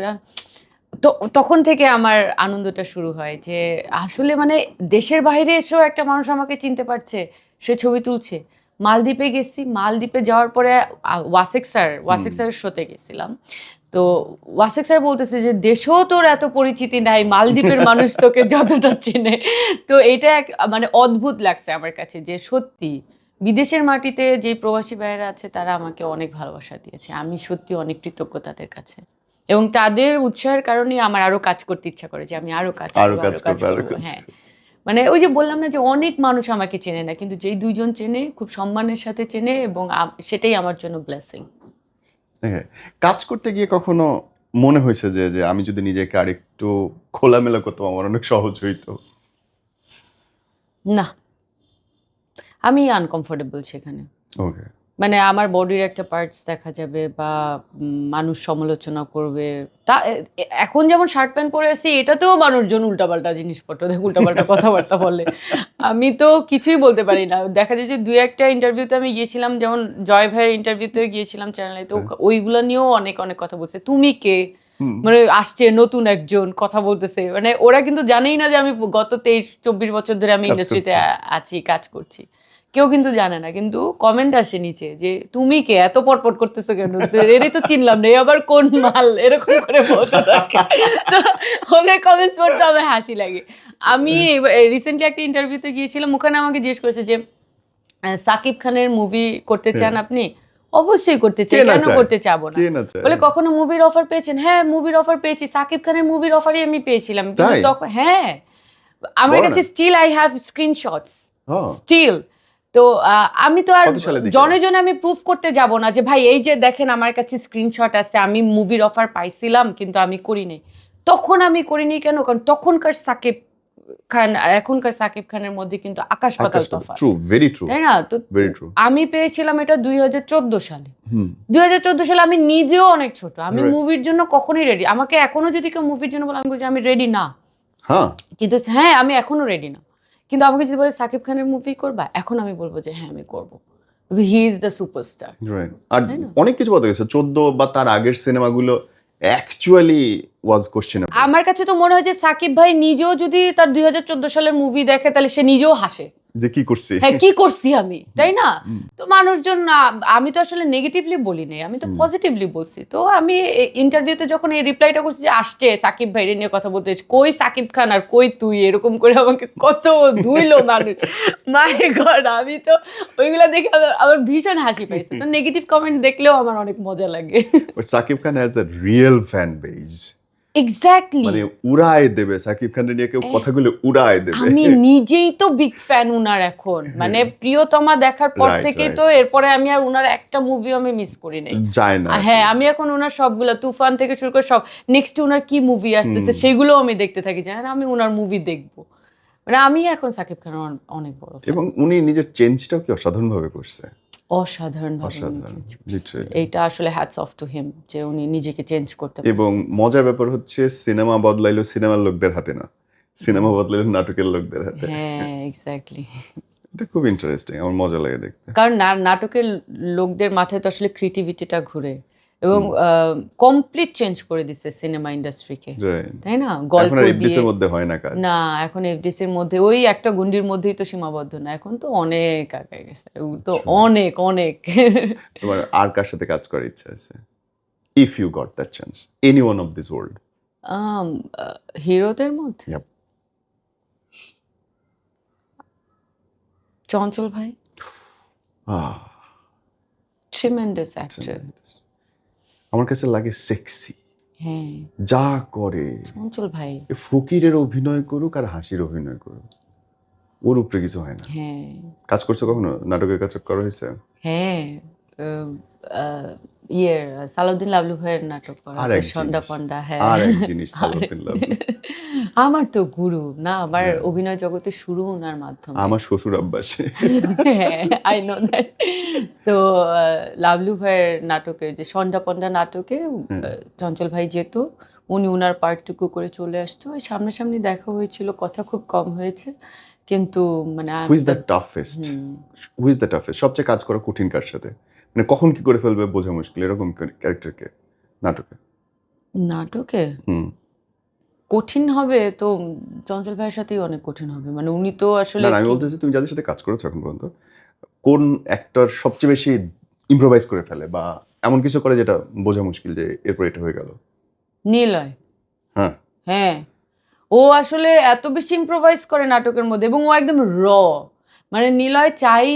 তো তখন থেকে আমার আনন্দটা শুরু হয় যে আসলে মানে দেশের বাইরে এসেও একটা মানুষ আমাকে চিনতে পারছে, সে ছবি তুলছে। মালদ্বীপে গেছি, মালদ্বীপে যাওয়ার পরে ওয়াসেক স্যারের শোতে গেছিলাম, তো ওয়াসেক স্যার বলতেছে যে দেশেও তোর এত পরিচিতি নাই, মালদ্বীপের মানুষ তোকে যতটা চেনে। তো এটা মানে অদ্ভুত লাগছে আমার কাছে যে সত্যি বিদেশের মাটিতে যে প্রবাসী ভাইয়েরা আছে তারা আমাকে অনেক ভালোবাসা দিয়েছে, আমি সত্যি অনেক কৃতজ্ঞ তাদের কাছে, এবং তাদের উৎসাহের কারণে আমার আরো কাজ করতে ইচ্ছা করে যে আমি আরো কাজ করব। হ্যাঁ, মানে ওই যে বললাম না যে অনেক মানুষ আমাকে চেনে না, কিন্তু যেই 2 জন চেনে খুব সম্মানের সাথে চেনে, এবং সেটাই আমার জন্য ব্লেসিং। হ্যাঁ, কাজ করতে গিয়ে কখনো মনে হয়েছে যে আমি যদি নিজেকে আরেকটু খোলামেলা করতাম আমার অনেক সহজ হইতো? না, আমি আনকমফোর্টেবল সেখানে। ওকে, মানে আমার বডির একটা পার্টস দেখা যাবে বা মানুষ সমালোচনা করবে। তা এখন যেমন শার্ট প্যান্ট পরে আছি, এটাতেও মানুষজন উল্টাপাল্টা জিনিসপত্র দেখে, উল্টাপাল্টা কথাবার্তা বলে, আমি তো কিছুই বলতে পারি না। দেখা যায় যে 2-1টা ইন্টারভিউতে আমি গিয়েছিলাম, যেমন জয় ভাইয়ের ইন্টারভিউতে গিয়েছিলাম চ্যানেলে, তো ওইগুলো নিয়েও অনেক কথা বলছে, তুমি কে, মানে আসছে নতুন একজন কথা বলতেছে, মানে ওরা কিন্তু জানেই না যে আমি গত 23-24 বছর ধরে আমি ইন্ডাস্ট্রিতে আছি, কাজ করছি, কেউ কিন্তু জানে না, কিন্তু কমেন্ট আসে নিচে যে তুমি কে, এত পটপট করতেছো কেন, এরই তো চিনলাম না, আবার কোন মাল, এরকম করে বলতে থাকে। তো ওদের কমেন্টস পড়তে আমার হাসি লাগে। আমি রিসেন্টলি একটা ইন্টারভিউতে গিয়েছিলাম, ওখানে আমাকে জিজ্ঞেস করেছে যে সাকিব খানের মুভি করতে চান আপনি? অবশ্যই করতে চাই, কেন করতে চাবো না? বলে কখনো মুভির অফার পেয়েছেন? হ্যাঁ, মুভির অফার পেয়েছি, সাকিব খানের মুভির অফারই আমি পেয়েছিলাম, কিন্তু তখন হ্যাঁ, আমার কাছে still I have screenshots still. তো আমি তো আর জনে জনে আমি প্রুফ করতে যাব না যে ভাই এই যে দেখেন আমার কাছে স্ক্রিনশট আছে, আমি মুভির অফার পাইছিলাম কিন্তু আমি করিনি। তখন আমি করিনি কেন? কারণ তখনকার সাকিব খান আর এখনকার সাকিব খানের মধ্যে কিন্তু আকাশ পাতাল তফাৎ, ট্রু, ভেরি ট্রু, তাই না? তো ভেরি ট্রু। আমি পেয়েছিলাম এটা 2014 সালে। হুম 2014 সালে আমি নিজেও অনেক ছোট, আমি Right. মুভির জন্য কখনোই রেডি, আমাকে এখনো যদি কেউ মুভির জন্য বলে আমি বলছি আমি রেডি না, হ্যাঁ কিন্তু হ্যাঁ আমি এখনো রেডি না, কিন্তু আমাকে যদি বলে সাকিব খানের মুভি করবা, এখন আমি বলবো যে হ্যাঁ আমি করবো, he is the superstar. Right. আর তাই না? অনেক কিছু বদলে গেছে 14 বা তার আগের সিনেমাগুলো অ্যাকচুয়ালি ওয়াজ কোশ্চেনেবল। আমার কাছে তো মনে হয় যে সাকিব ভাই নিজেও যদি তার 2014 সালের মুভি দেখে তাহলে সে নিজেও হাসে, যে কি করছি। হ্যাঁ কি করছি আমি, তাই না? হুম। তো মানুষজন আমি তো আসলে নেগেটিভলি বলি নাই, আমি তো পজিটিভলি বলছি। তো আমি ইন্টারভিউতে যখন এই রিপ্লাইটা করছি যে আসছে সাকিব ভাইরে নিয়ে কথা বলতে, কই সাকিব খান আর কই তুই, এরকম করে আমাকে কত ধুইলো মানুষ, মাই গড। আমি তো ওইগুলা দেখে আমার ভীষণ হাসি পাইছে। তো নেগেটিভ কমেন্ট দেখলেও আমার অনেক মজা লাগে। But Shakib Khan has a real fan base, exactly, মানে উড়ায় দেবে সাকিব খানের নিয়ে কেউ কথাগুলো উড়ায় দেবে। আমি নিজেই তো বিগ ফ্যান উনার এখন, মানে প্রিয়তমা দেখার পর Right, থেকেই right. তো এরপরে আমি আর উনার একটা মুভিও আমি মিস করি নাই। যায় না। হ্যাঁ আমি এখন ওনার সবগুলা তুফান থেকে শুরু করে সব, নেক্সট ওনার কি মুভি আসতেছে সেগুলো আমি দেখতে থাকি, জানেন আমি ওনার মুভি দেখবো, মানে আমি এখন সাকিব খানের অনেক বড় fan। এবং উনি নিজের চেঞ্জটাও কি অসাধারণ ভাবে করছে। অসাধারণ ভাবে অসাধারণ, literally. এইটা আসলে হ্যাটস অফ টু হিম যে উনি নিজেকে চেঞ্জ করতে এবং পারছেন। মজার ব্যাপার হচ্ছে সিনেমা বদলাইলো সিনেমার লোকদের হাতে না, সিনেমা বদলাইলো নাটকের লোকদের হাতে। হ্যাঁ এক্স্যাক্টলি। এটা খুব ইন্টারেস্টিং, আমার মজা লাগে দেখতে। কারণ নাটকের লোকদের মাথায় তো আসলে ক্রিয়েটিভিটিটা ঘুরে, এবং কমপ্লিট চেঞ্জ করে দিচ্ছে সিনেমা ইন্ডাস্ট্রিকে, Right. তাই না? এখন গল্প আর দিয়ে এফডিসির মধ্যে হয় না কাজ। না, এখন এফডিসির মধ্যে ওই একটা গন্ডির মধ্যেই তো সীমাবদ্ধ না, এখন তো অনেক আগে গেছে, ও তো অনেক অনেক। তোমার আর কার সাথে কাজ করার ইচ্ছা আছে? If you got that chance, any one of this world. হিরোদের মধ্যে Yep. চঞ্চল ভাই, আহ, ট্রিমেন্ডাস অ্যাক্টর। আমার কাছে লাগে সেক্সি, হ্যাঁ যা করে। চঞ্চল ভাই, এ ফকিরের অভিনয় করুক আর হাসির অভিনয় করুক, ওর উপরে কিছু হয় না। হ্যাঁ কাজ করছো কখনো, নাটকের কাজ করা হয়েছে? হ্যাঁ সালাউদ্দিন লাবলু ভাইয়ের নাটক করা আর আছে, এক সন্ধ্যা জিনিস, পন্ডা। হ্যাঁ আর এক জিনিস সালাউদ্দিন লাবলু। আমার তো গুরু না, আমার হ্যাঁ। অভিনয় জগতে শুরু ওনার মাধ্যমে। আমার শ্বশুর আব্বাসে। হ্যাঁ আই নো দ্যাট। তো লাবলু ভাইয়ের নাটকে, যে সন্ধ্যা পন্ডা নাটকে চঞ্চল ভাই যেত, উনি ওনার পার্টটুকু করে চলে আসতো, ওই সামনাসামনি দেখা হয়েছিল, কথা খুব কম হয়েছে, কিন্তু মানে who is the toughest, who is the toughest, সবচেয়ে কাজ করা কঠিন কার সাথে, মানে কখন কি করে ফেলবে বোঝা মুশকিল, এরকম ক্যারেক্টারকে নাটকে? নাটকে হুম। কঠিন হবে তো চঞ্চল ভাইয়ের সাথেই অনেক কঠিন হবে, মানে উনি তো আসলে না, আমি বলতেছি তুমি যাদের সাথে কাজ করেছো এখন পর্যন্ত, কোন অ্যাক্টর সবচেয়ে বেশি ইম্প্রোভাইজ করে ফেলে বা এমন কিছু করে যেটা বোঝা মুশকিল যে এরপর এটা হয়ে গেল? নিলয়। হ্যাঁ হ্যাঁ ও আসলে এত বেশি ইম্প্রোভাইজ করে নাটকের মধ্যে, এবং ও একদম মানে নিলয় চাই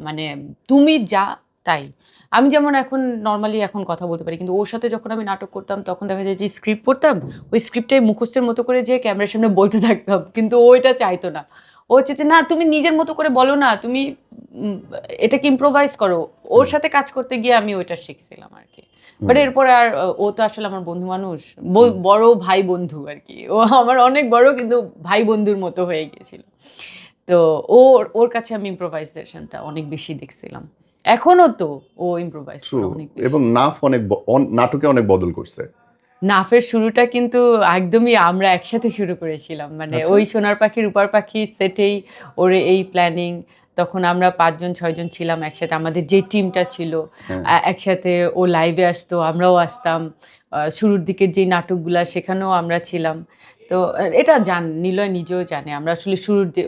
মানে তুমি যা তাই। আমি যেমন এখন নর্মালি এখন কথা বলতে পারি, কিন্তু ওর সাথে যখন আমি নাটক করতাম তখন দেখা যায় যে স্ক্রিপ্ট পড়তাম, ওই স্ক্রিপ্টটাই মুখস্থের মতো করে যে ক্যামেরার সামনে বলতে থাকতাম, কিন্তু ও এটা চাইতো না। ও হচ্ছে যে না তুমি নিজের মতো করে বলো না, তুমি এটাকে ইম্প্রোভাইজ করো। ওর সাথে কাজ করতে গিয়ে আমি ওইটা শিখছিলাম আর কি। বাট এরপরে আর ও তো আসলে আমার বন্ধু মানুষ, বড় ভাই বন্ধু আর কি, ও আমার অনেক বড়, কিন্তু ভাই বন্ধুর মতো হয়ে গিয়েছিল। তো ওর কাছে আমি ইম্প্রোভাইজেশনটা অনেক বেশি দেখছিলাম, এখনো তো ও ইম্প্রোভাইজ করে অনেক বেশি। এবং নাফ অনেক নাটকে অনেক বদল করছে। নাফের শুরুটা কিন্তু একদমই আমরা একসাথে শুরু করেছিলাম, মানে ওই সোনার পাখি রূপার পাখি সেটেই ওর এই প্ল্যানিং। তখন আমরা 5-6 জন ছিলাম একসাথে, আমাদের যে টিমটা ছিল একসাথে। ও লাইভে আসতো, আমরাও আসতাম, শুরুর দিকের যে নাটকগুলা সেখানেও আমরা ছিলাম। তো এটা নিলয় নিজেও জানে, আমরা আসলে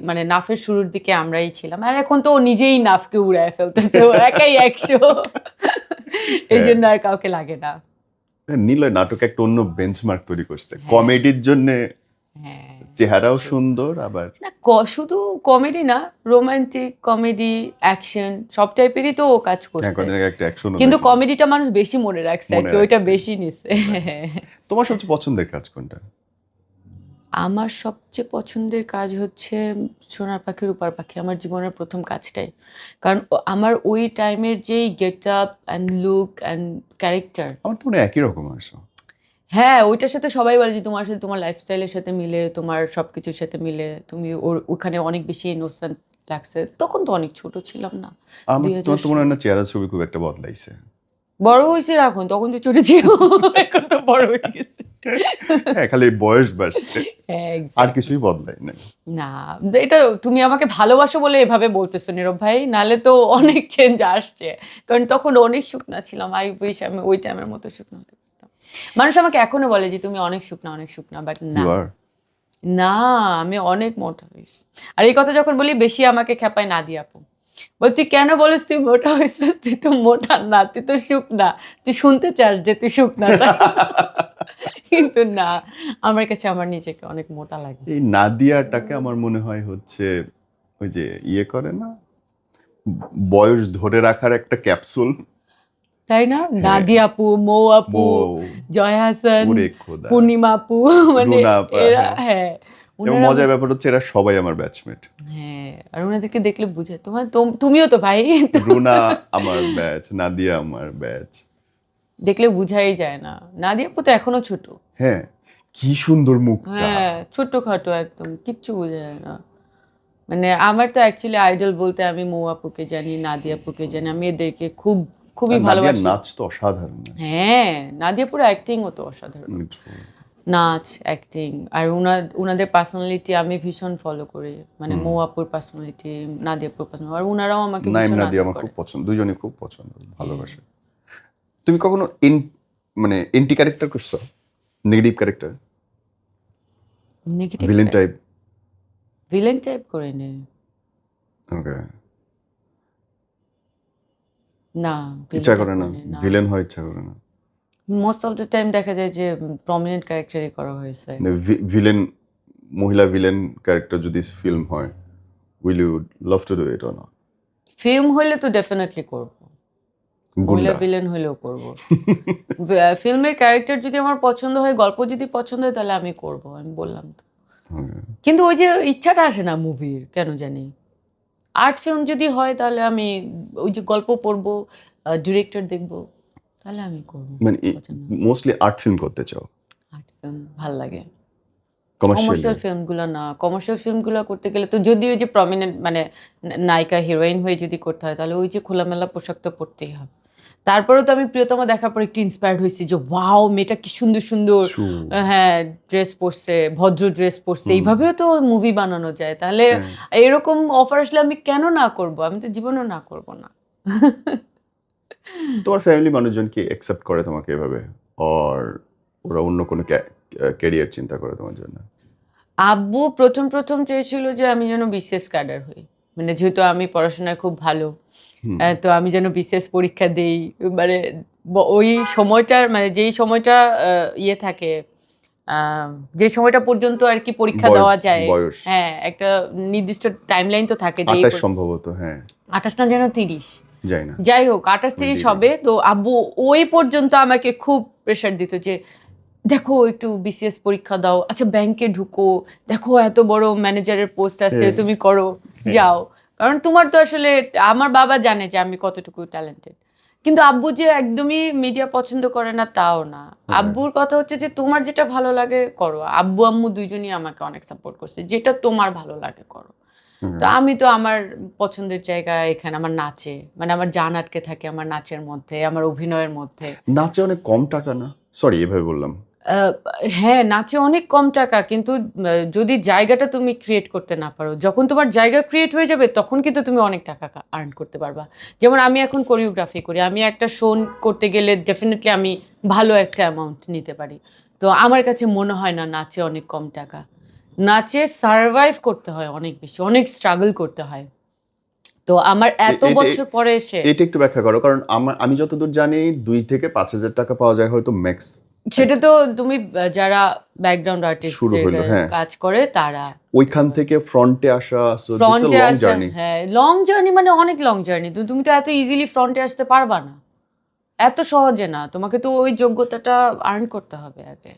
মানে নাফের শুরুর দিকে আমরাই ছিলাম, আর এখন তো ও নিজেই নাফকে উড়ায় ফেলতেছে, ও একাই 100, এই জন্য আর কাউকে লাগে না। নিলয় নাটকে একটা অন্য বেঞ্চমার্ক তৈরি করছে কমেডির জন্য। হ্যাঁ চেহারাও সুন্দর, আবার না শুধু কমেডি না, রোমান্টিক কমেডি অ্যাকশন সব টাইপেরই তো ও কাজ করছে, কদিন আগে একটা অ্যাকশন, কিন্তু কমেডিটা মানুষ বেশি মনে রাখছে আর কি, ওইটা বেশি নিছে। তোমার সবচেয়ে পছন্দের কাজ কোনটা? আমার সবচেয়ে পছন্দের কাজ হচ্ছে সোনার পাখি রূপার পাখি, আমার জীবনের প্রথম কাজটাই। কারণ আমার ওই টাইমের যেই get up and look and character, আমার তো মনে হয় একই রকম আসো। হ্যাঁ, ওইটার সাথে সবাই বলে যে তোমার সাথে, তোমার লাইফস্টাইলের সাথে মিলে, তোমার সবকিছুর সাথে মিলে, তুমি ওখানে অনেক বেশি ইনোসেন্ট লাগছে। তখন তো অনেক ছোট ছিলাম না। আমার তোমার তো মনে হয় 2016 না চেহারা ছবি খুব একটা বদলাইছে। বড় হয়েছে এখন, তখন তো ছোট ছিল, এখন তো বড় হয়ে গেছে। হ্যাঁ, খালি বয়স বাড়ছে, হ্যাঁ, আর exactly. কিছুই বদলাই নাই। না, এটা তুমি আমাকে ভালোবাসো বলে এভাবে বলতেছো নীরব ভাই, নালে তো অনেক চেঞ্জ আসছে। কারণ তখন অনেক শুকনা ছিলাম, আই উইশ আমি ওই টাইমের মতো শুকনা হতে পারতাম। মানুষ আমাকে এখনো বলে যে তুমি অনেক শুকনা, বাট না, ইউ আর না, আমি অনেক মোটা হয়েছি। আর এই কথা যখন বলি বেশি আমাকে খেপায় নাদিয়া আপু, বল তুই কেন বলিস তুই মোটা হয়েছিস, তুই তো মোটা না, তুই তো শুকনা, তুই শুনতে চাস যে তুই শুকনা। কিন্তু না, আমার কাছে আমার নিজেকে অনেক মোটা লাগে। এই নাদিয়াটাকে আমার মনে হয় হচ্ছে ওই যে ইয়ে করে না, বয়স ধরে রাখার একটা ক্যাপসুল। তাই না? নাদিয়া আপু, মৌ আপু, জয় হাসান, ওরে খোদা, পূর্ণিমা আপু, মানে রুনা আপা, এরা, হ্যাঁ। হ্যাঁ, এবং ওনারা, মজার ব্যাপার হচ্ছে এরা সবাই আমার ব্যাচমেট। হ্যাঁ, আর ওনাদেরকে দেখলে বুঝে তুমিও তো ভাই, রুনা আমার ব্যাচ, নাদিয়া আমার ব্যাচ। দেখলে বুঝাই যায় না। নাদিয়া আপু তো এখনো ছোট। হ্যাঁ, কি সুন্দর মুখটা। হ্যাঁ, ছোটখাটো একদম, কিচ্ছু বোঝা যায় না। মানে আমার তো অ্যাকচুয়ালি আইডল বলতে আমি মৌ আপুকে জানি, নাদিয়া আপুকে জানি, আমি এদেরকে খুবই আর নাদিয়ার ভালোবাসি। নাচ তো অসাধারণ। হ্যাঁ, নাদিয়া পুরো অ্যাক্টিংও তো অসাধারণ, নাচ, অ্যাক্টিং, আর উনাদের পার্সোনালিটি আমি ভীষণ ফলো করি। মানে মৌ আপুর পার্সোনালিটি, নাদিয়া আপুর পার্সোনালিটি, আর উনারাও আমাকে নাইম ভীষণ নাদিয়া আদর আমার করে। খুব পছন্দ, দুজনই খুব পছন্দ, ভালোবাসে। তুমি কখনো মানে এন্টি ক্যারেক্টার করছো? Negative character, negative villain type? Villain type করে নে ওকে, না, ইচ্ছা করে না, ভিলেন হয় ইচ্ছা করে না? মোস্ট অফ দ্য টাইম দেখা যায় যে প্রমিনেন্ট ক্যারেক্টারই করা হয়েছে। ভিলেন, মহিলা ভিলেন ক্যারেক্টার যদি ফিল্ম হয়, will you love to do it or not? Film হইলে তো ডেফিনেটলি করব, মহিলা গুন্ডা। ভিলেন হইলেও করব। ফিল্মের ক্যারেক্টার যদি আমার পছন্দ হয়, গল্প যদি পছন্দ হয়, তাহলে আমি করব, আমি বললাম তো। কিন্তু ওই যে ইচ্ছাটা আসে না মুভির, কেন জানি। আর্ট ফিল্ম যদি হয় তাহলে আমি ওই যে গল্প পড়বো, ডিরেক্টর দেখবো, তাহলে আমি করবো। মানে পছন্দ মোস্টলি আর্ট ফিল্ম করতে চাও? আর্ট ফিল্ম ভাল লাগে। কমার্শিয়াল? কমার্শিয়াল ফিল্মগুলো না, কমার্শিয়াল ফিল্মগুলো করতে গেলে তো, যদি ওই যে প্রমিনেন্ট মানে নায়িকা হিরোইন হয়ে যদি করতে হয়, তাহলে ওই যে খোলামেলা পোশাক তো পরতেই হবে। তারপরেও তো আমি প্রিয়তমা দেখার পর একটু ইন্সপায়ার্ড হয়েছি যে ওয়াও, মেয়েটা কি সুন্দর সুন্দর, হ্যাঁ, ড্রেস পরছে, ভদ্র ড্রেস পরছে, এইভাবেও তো মুভি বানানো যায়। তাহলে এরকম অফার আসলে আমি কেন না করব? আমি তো জীবনেও না করব না। তোমার ফ্যামিলি মানুষজন কি অ্যাকসেপ্ট করে তোমাকে এভাবে, অর ওরা অন্য কোনো ক্যারিয়ার চিন্তা করে তোমার জন্য? আব্বু প্রথম চেয়েছিল যে আমি যেন বিসিএস ক্যাডার হই, মানে যেহেতু আমি পড়াশোনায় খুব ভালো, তো আমি যেন বিসিএস পরীক্ষা দেই। মানে ওই সময়টার, মানে যেই সময়টা ইয়ে থাকে, যে সময়টা পর্যন্ত আর কি পরীক্ষা দেওয়া যায়, বয়স হ্যাঁ, একটা নির্দিষ্ট টাইমলাইন তো থাকে যে 28 সম্ভবত, হ্যাঁ, 28 না যেন 30, যাই না, যাই হোক 28-30 হবে। তো আব্বু ওই পর্যন্ত আমাকে খুব প্রেশার দিত যে দেখো একটু বিসিএস পরীক্ষা দাও, আচ্ছা ব্যাংকে ঢুকো, দেখো এত বড় ম্যানেজারের পোস্ট আছে, তুমি করো, যাও। কারণ তোমার তো আসলে, আমার বাবা জানে যে আমি কতটুকু ট্যালেন্টেড, কিন্তু আব্বু যে একদমই মিডিয়া পছন্দ করে না তাও না। আব্বুর কথা হচ্ছে যে তোমার যেটা ভালো লাগে করো। আব্বু আম্মু দুইজনই আমাকে অনেক সাপোর্ট করছে, যেটা তোমার ভালো লাগে করো। তো আমি তো আমার পছন্দের জায়গা এখানে আমার নাচে, মানে আমার জান আটকে থাকে আমার নাচের মধ্যে, আমার অভিনয়ের মধ্যে। নাচে অনেক কম টাকা না? সরি এভাবে বললাম। হ্যাঁ, নাচে অনেক কম টাকা, কিন্তু যদি জায়গাটা তুমি ক্রিয়েট করতে না পারো, যখন তোমার জায়গা ক্রিয়েট হয়ে যাবে তখন কিন্তু তুমি অনেক টাকা আর্ন করতে পারবা। যেমন আমি এখন কোরিওগ্রাফি করি, আমি একটা শো করতে গেলে ডেফিনেটলি আমি ভালো একটা অ্যামাউন্ট নিতে পারি। তো আমার কাছে মনে হয় না নাচে অনেক কম টাকা। নাচে সারভাইভ করতে হয় অনেক বেশি, অনেক স্ট্রাগল করতে হয়। তো আমার এত বছর পরে এসে এটা একটু ব্যাখ্যা করো, কারণ আমি যতদূর জানি 2 থেকে 5,000 টাকা পাওয়া যায় হয়তো ম্যাক্স। সেটা তো তুমি যারা ব্যাকগ্রাউন্ড আর্টিস্ট হ্যাঁ, কাজ করে তারা ওইখান থেকে ফ্রন্টে আসা, so this is long journey. হ্যাঁ, লং জার্নি, মানে অনেক লং জার্নি। তুমি তো এত ইজিলি ফ্রন্টে আসতে পারবা না, এত সহজে না। তোমাকে তো ওই যোগ্যতাটা আর্ন করতে হবে আগে,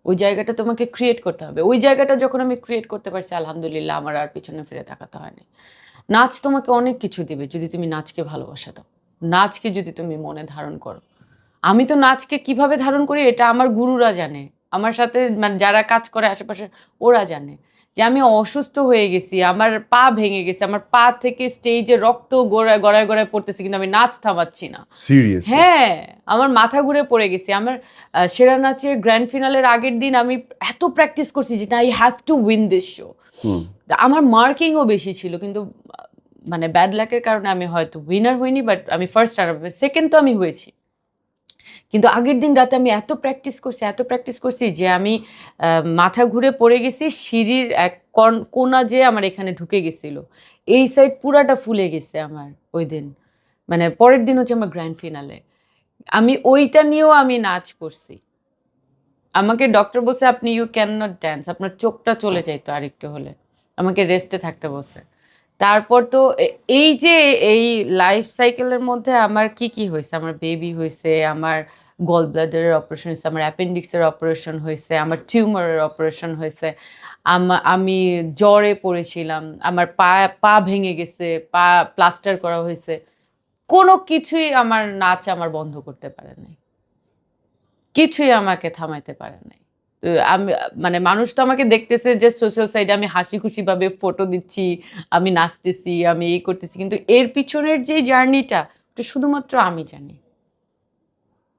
ওই জায়গাটা তোমাকে ক্রিয়েট করতে হবে। ওই জায়গাটা যখন আমি ক্রিয়েট করতে পারছি, আলহামদুলিল্লাহ, আমার আর পিছনে ফিরে তাকাতে হয়নি। নাচ তোমাকে অনেক কিছু দিবে যদি তুমি নাচকে ভালোবাসা দাও, নাচকে যদি তুমি মনে ধারণ করো। আমি তো নাচকে কিভাবে ধারণ করি এটা আমার গুরুরা জানে, আমার সাথে মানে যারা কাজ করে আশেপাশে ওরা জানে যে আমি অসুস্থ হয়ে গেছি, আমার পা ভেঙে গেছে, আমার পা থেকে স্টেজে রক্ত গড়ায় গড়ায় গড়ায় পড়তেছে, কিন্তু আমি নাচ থামাচ্ছি না। সিরিয়াসলি? হ্যাঁ, আমার মাথা ঘুরে পড়ে গেছি। আমার সেরা নাচের গ্র্যান্ড ফিনালের আগের দিন আমি এত প্র্যাকটিস করছি যে I have to win this show. আমার মার্কিংও বেশি ছিল, কিন্তু মানে ব্যাড লাকের কারণে আমি হয়তো উইনার হইনি, বাট আমি ফার্স্ট রানার, সেকেন্ড তো আমি হয়েছি। কিন্তু আগের দিন রাতে আমি এত প্র্যাকটিস করছি যে আমি মাথা ঘুরে পড়ে গেছি, সিঁড়ির এক কোনা যে আমার এখানে ঢুকে গেছিল, এই সাইড পুরাটা ফুলে গেছে আমার ওই দিন। মানে পরের দিন হচ্ছে আমার গ্র্যান্ড ফিনালে, আমি ওইটা নিয়েও আমি নাচ করছি। আমাকে ডক্টর বলছে আপনি ইউ ক্যান নট ড্যান্স, আপনার চোখটা চলে যাইতো আর একটু হলে, আমাকে রেস্টে থাকতে বলছে। তারপর তো এই যে এই লাইফ সাইকেলের মধ্যে আমার কি কি হয়েছে, আমার বেবি হয়েছে, আমার গল ব্লাডারের অপারেশন হয়েছে, আমার অ্যাপেন্ডিক্সের অপারেশন হয়েছে, আমার টিউমারের অপারেশন হয়েছে, আমি জ্বরে পড়েছিলাম, আমার পা ভেঙে গেছে, পা প্লাস্টার করা হয়েছে, কোনো কিছুই আমার নাচ আমার বন্ধ করতে পারে নাই, কিছুই আমাকে থামাইতে পারে নাই। তো আমি মানে মানুষ তো আমাকে দেখতেছে যে সোশ্যাল সাইডে আমি হাসি খুশি ভাবে ফটো দিচ্ছি, আমি নাচতেছি, আমি এই করতেছি, কিন্তু এর পিছনের যে জার্নিটা ওটা শুধুমাত্র আমি জানি।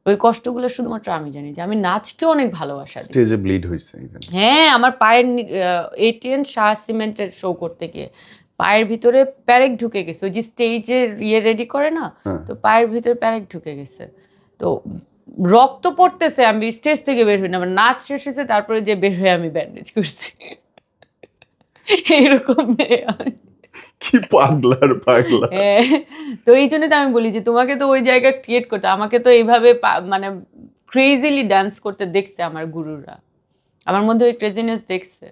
ওই কষ্টগুলো শুধুমাত্র আমি জানি, যে আমি নাচকে অনেক ভালোবাসা দিই। স্টেজে ব্লিড হইছে ইভেন? হ্যাঁ, আমার পায়ের এটিএন শাহ সিমেন্টের শো করতে গিয়ে পায়ের ভিতরে প্যারেক ঢুকে গেছে, ওই যে স্টেজের রেডি করে না, তো পায়ের ভিতরে প্যারেক ঢুকে গেছে, তো রক্ত পড়তেছে, আমি স্টেজ থেকে বের হই না, আমার নাচ শেষ হয়েছে তারপরে যে বের হয়ে আমি ব্যান্ডেজ করছি। এইরকম কি পাগলার পাগলা! হ্যাঁ, তো এই জন্য তো আমি বলি যে তোমাকে তো ওই জায়গা ক্রিয়েট করতে, আমাকে তো এইভাবে মানে ক্রেজিলি ডান্স করতে দেখছে আমার গুরুরা, আমার মধ্যে ওই ক্রেজিনেস দেখছে।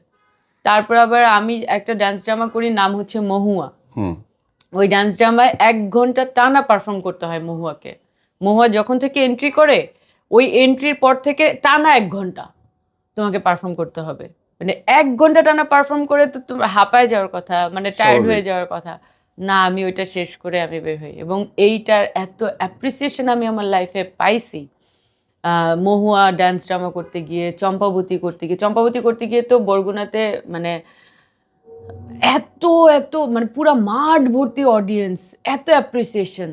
তারপর আবার আমি একটা ডান্স ড্রামা করি, নাম হচ্ছে মহুয়া। ওই ডান্স ড্রামায় 1 ঘন্টা টানা পারফর্ম করতে হয় মহুয়াকে। মহুয়া যখন থেকে এন্ট্রি করে ওই এন্ট্রির পর থেকে টানা 1 ঘন্টা তোমাকে পারফর্ম করতে হবে। মানে 1 ঘন্টা টানা পারফর্ম করে তো তোমার হাঁপায় যাওয়ার কথা, মানে টায়ার্ড হয়ে যাওয়ার কথা না। আমি ওইটা শেষ করে আমি বের হই, এবং এইটার এত অ্যাপ্রিসিয়েশন আমি আমার লাইফে পাইছি। মহুয়া ডান্স ড্রামা করতে গিয়ে, চম্পাবতী করতে গিয়ে তো বরগুনাতে মানে এত মানে পুরা মাঠ ভর্তি অডিয়েন্স, এত অ্যাপ্রিসিয়েশন,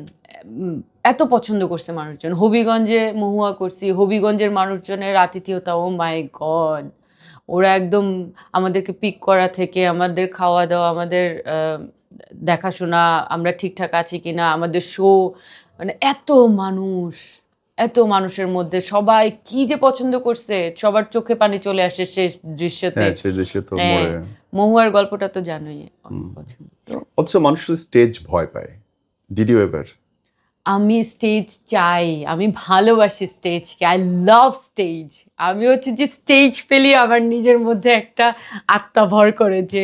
এত পছন্দ করছে মানুষজন। হবিগঞ্জে মহুয়া করছি, হবিগঞ্জের মানুষজনের আতিথেয়তা, ও মাই গড, ওরা একদম আমাদেরকে পিক করা থেকে আমাদের খাওয়া দাওয়া, আমাদের দেখাশোনা, আমরা ঠিকঠাক আছি কিনা, আমাদের শো, মানে এত মানুষের মধ্যে সবাই কি যে পছন্দ করছে, সবার চোখে পানি চলে আসে শেষ দৃশ্যতে। মহুয়ার গল্পটা তো জানোই, অনেক পছন্দ। অথচ মানুষ স্টেজ ভয় পায়, ডিড ইউ এভার? আমি স্টেজ চাই, আমি ভালোবাসি স্টেজকে, আই লাভ স্টেজ। আমি হচ্ছে যে স্টেজ পেলে আমার নিজের মধ্যে একটা আত্মা ভর করে যে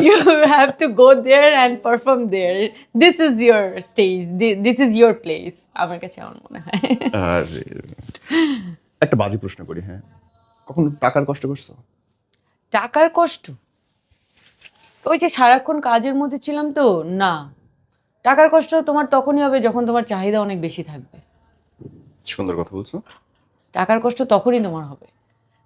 you have to go there and perform there, this is your stage, this is your place, আমার কাছে আমার মনে হয়। একটা বাজে প্রশ্ন করি, হ্যাঁ, কখনো টাকার কষ্ট করছো? টাকার কষ্ট? ওই যে সারাক্ষণ কাজের মধ্যে ছিলাম তো, না। টাকার কষ্ট তোমার তখনই হবে যখন তোমার চাহিদা অনেক বেশি থাকবে। সুন্দর কথা বলছো। টাকার কষ্ট তখনই তোমার হবে।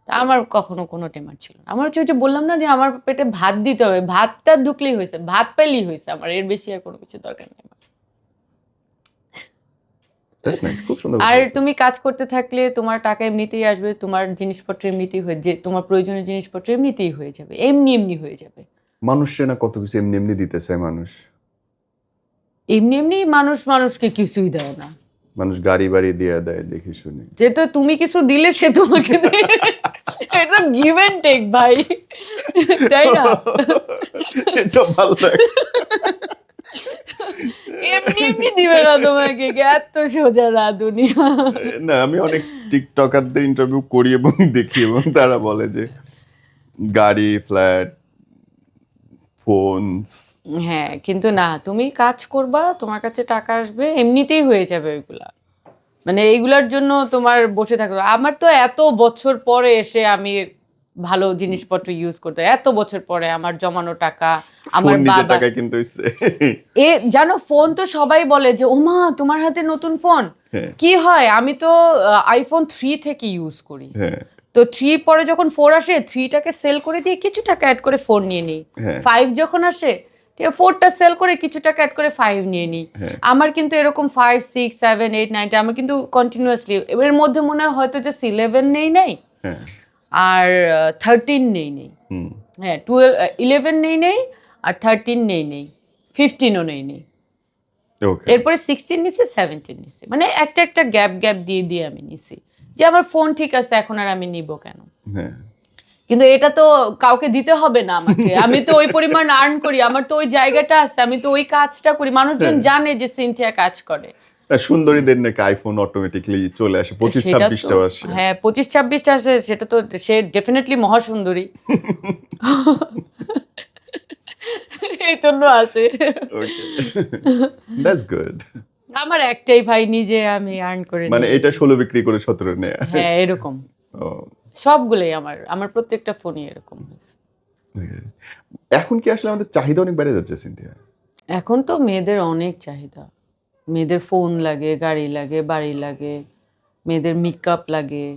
তা আমার কখনো কোনো টেমার ছিল না। আমার হচ্ছে ওই যে বললাম না যে আমার পেটে ভাত দিতে হবে, ভাতটা ঢুকলেই হয়েছে, ভাত পেলেই হয়েছে, আমার এর বেশি আর কোনো কিছু দরকার নেই। আর তুমি কাজ করতে থাকলে তোমার টাকা এমনিতেই আসবে, তোমার জিনিসপত্র এমনিতেই হয়ে, যে তোমার প্রয়োজনীয় জিনিসপত্র এমনিতেই হয়ে যাবে, এমনি হয়ে যাবে। মানুষে না কত কিছু এমনি দিতে চায়, এমনি মানুষকে কিছুই দেয় না। মানুষ গাড়ি বাড়ি দিয়ে দেয় দেখি শুনে, যেটা তুমি কিছু দিলে সে তোমাকে দেয়। এটা গিভ এন্ড টেক ভাই, তাই না? এটা ভালো লাগছে। এমনি দিবে না তোমাকে, এত সোজা না দুনিয়া। না, আমি অনেক টিকটকারদের ইন্টারভিউ করি এবং দেখি, এবং তারা বলে যে গাড়ি, ফ্ল্যাট, ফোন। হ্যাঁ, কিন্তু না, তুমি কাজ করবা, তোমার কাছে টাকা আসবে, এমনিতেই হয়ে যাবে ওইগুলা। মানে এইগুলার জন্য তোমার বসে থাকবে। আমার তো এত বছর পরে এসে আমি ভালো জিনিসপত্র ইউজ করতে, এত বছর পরে আমার জমানো টাকা, আমার বাবা টাকা কিনতে হইছে। জানো, ফোন তো সবাই বলে যে ওমা তোমার হাতে নতুন ফোন, হ্যাঁ কি হয়, আমি তো আইফোন 3 থেকে ইউজ করি, হ্যাঁ তো 3 পরে যখন 4 আসে 3টাকে সেল করে দিয়ে কিছু টাকা অ্যাড করে 4 নিয়ে নিই। হ্যাঁ 5 যখন আসে, ঠিক আছে, 4টা সেল করে কিছু টাকা অ্যাড করে 5 নিয়ে নিই। হ্যাঁ আমার কিন্তু এরকম 5 6 7 8 9 আমার কিন্তু কন্টিনিউয়াসলি, এর মধ্যে মনে হয় হয়তো যে 11 নেই হ্যাঁ আর 13 নেই। হুম হ্যাঁ 12 11 নেই আর 13 নেই 15ও নেই। ওকে এরপরে 16 নিছি 17 নিছি, মানে একটা গ্যাপ দিয়ে আমি নিছি যে আমার ফোন ঠিক আছে, এখন আর আমি নিব কেন। হ্যাঁ কিন্তু এটা তো কাউকে দিতে হবে না আমাকে, আমি তো ওই পরিমাণ আর্ন করি, আমার তো ওই জায়গাটা আছে, আমি তো ওই কাজটা করি, মানুষজন জানে যে সিনথিয়া কাজ করে। সুন্দরীদের নাকি আইফোন অটোমেটিকলি চলে আসে 25-26টাও আসে। হ্যাঁ 25-26টা আসে, সেটা তো সে ডেফিনেটলি মহাসুন্দরী, এই জন্য আসে। Okay that's good. আমার একটাই ভাই, নিজে আমি আর্ন করে মানে নিই। এটা 16 বিক্রি করে 17 নেয়া। হ্যাঁ এরকম ও, সবগুলোই আমার প্রত্যেকটা ফোনই এরকম হয়েছে। okay. এখন কি আসলে আমাদের চাহিদা অনেক বেড়ে যাচ্ছে সিনথিয়া? এখন তো মেয়েদের অনেক চাহিদা, মেয়েদের ফোন লাগে, গাড়ি লাগে, বাড়ি লাগে, মেয়েদের মেকআপ লাগে,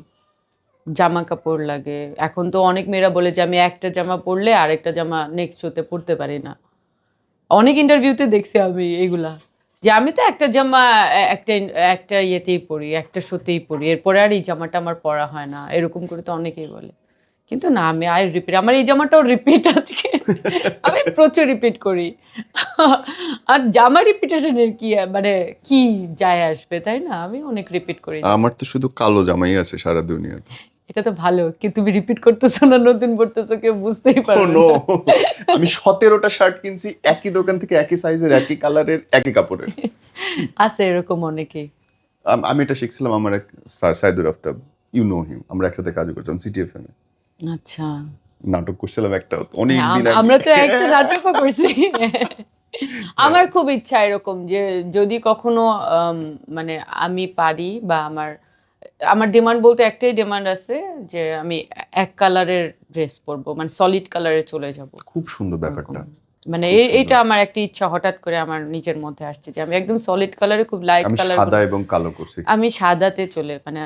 জামা কাপড় লাগে। এখন তো অনেক মেয়েরা বলে যে আমি একটা জামা পরলে আরেকটা জামা নেক্সট শোতে পরতে পারি না। অনেক ইন্টারভিউতে দেখছি আমি এগুলা, যে আমি তো একটা জামা একটা ইয়েতেই পরি, একটা শোতেই পরি, এরপরে আর এই জামাটা আমার পরা হয় না, এরকম করে তো অনেকেই বলে। কিন্তু না, আমি রিপিট, আমার এই জামাটাও রিপিট আজকে, আমি প্রচুর রিপিট করি। আর জামা রিপিটেশনের কি মানে কি যায় আসবে, তাই না? আমি অনেক রিপিট করি। আমার তো শুধু কালো জামাই আছে সারা দুনিয়াতে। এটা তো ভালো, কি তুমি রিপিট করতেছো না নতুন পড়তেছো কেউ বুঝতেই Oh পারবে no! না। আমি 17টা শার্ট কিনছি একই দোকান থেকে, একই সাইজের, একই কালারের, একই কাপড়ের। আছে এরকম অনেকেই। আমি এটা শিখছিলাম আমার এক sir Saidur Aftab, you know him, আমরা একসাথে কাজ করছিলাম সিটিএফএম এ, আচ্ছা, নাটক করছিলাম একটা অনেক দিন আগে। আমরা তো একটা নাটকও করছি। আমার খুব ইচ্ছা এরকম যে যদি কখনো মানে আমি পারি, বা আমার ডিমান্ড বলতে একটাই ডিমান্ড আছে, যে আমি এক কালারের ড্রেস পরবো, মানে সলিড কালারে চলে যাব। খুব সুন্দর ব্যাপারটা। মানে খুব সুন্দর। এইটা আমার একটা ইচ্ছা হঠাৎ করে আমার নিজের মধ্যে আসছে, যে আমি একদম সলিড কালারে, খুব লাইট আমি কালার, সাদা এবং কালো করছি। আমি সাদাতে চলে, মানে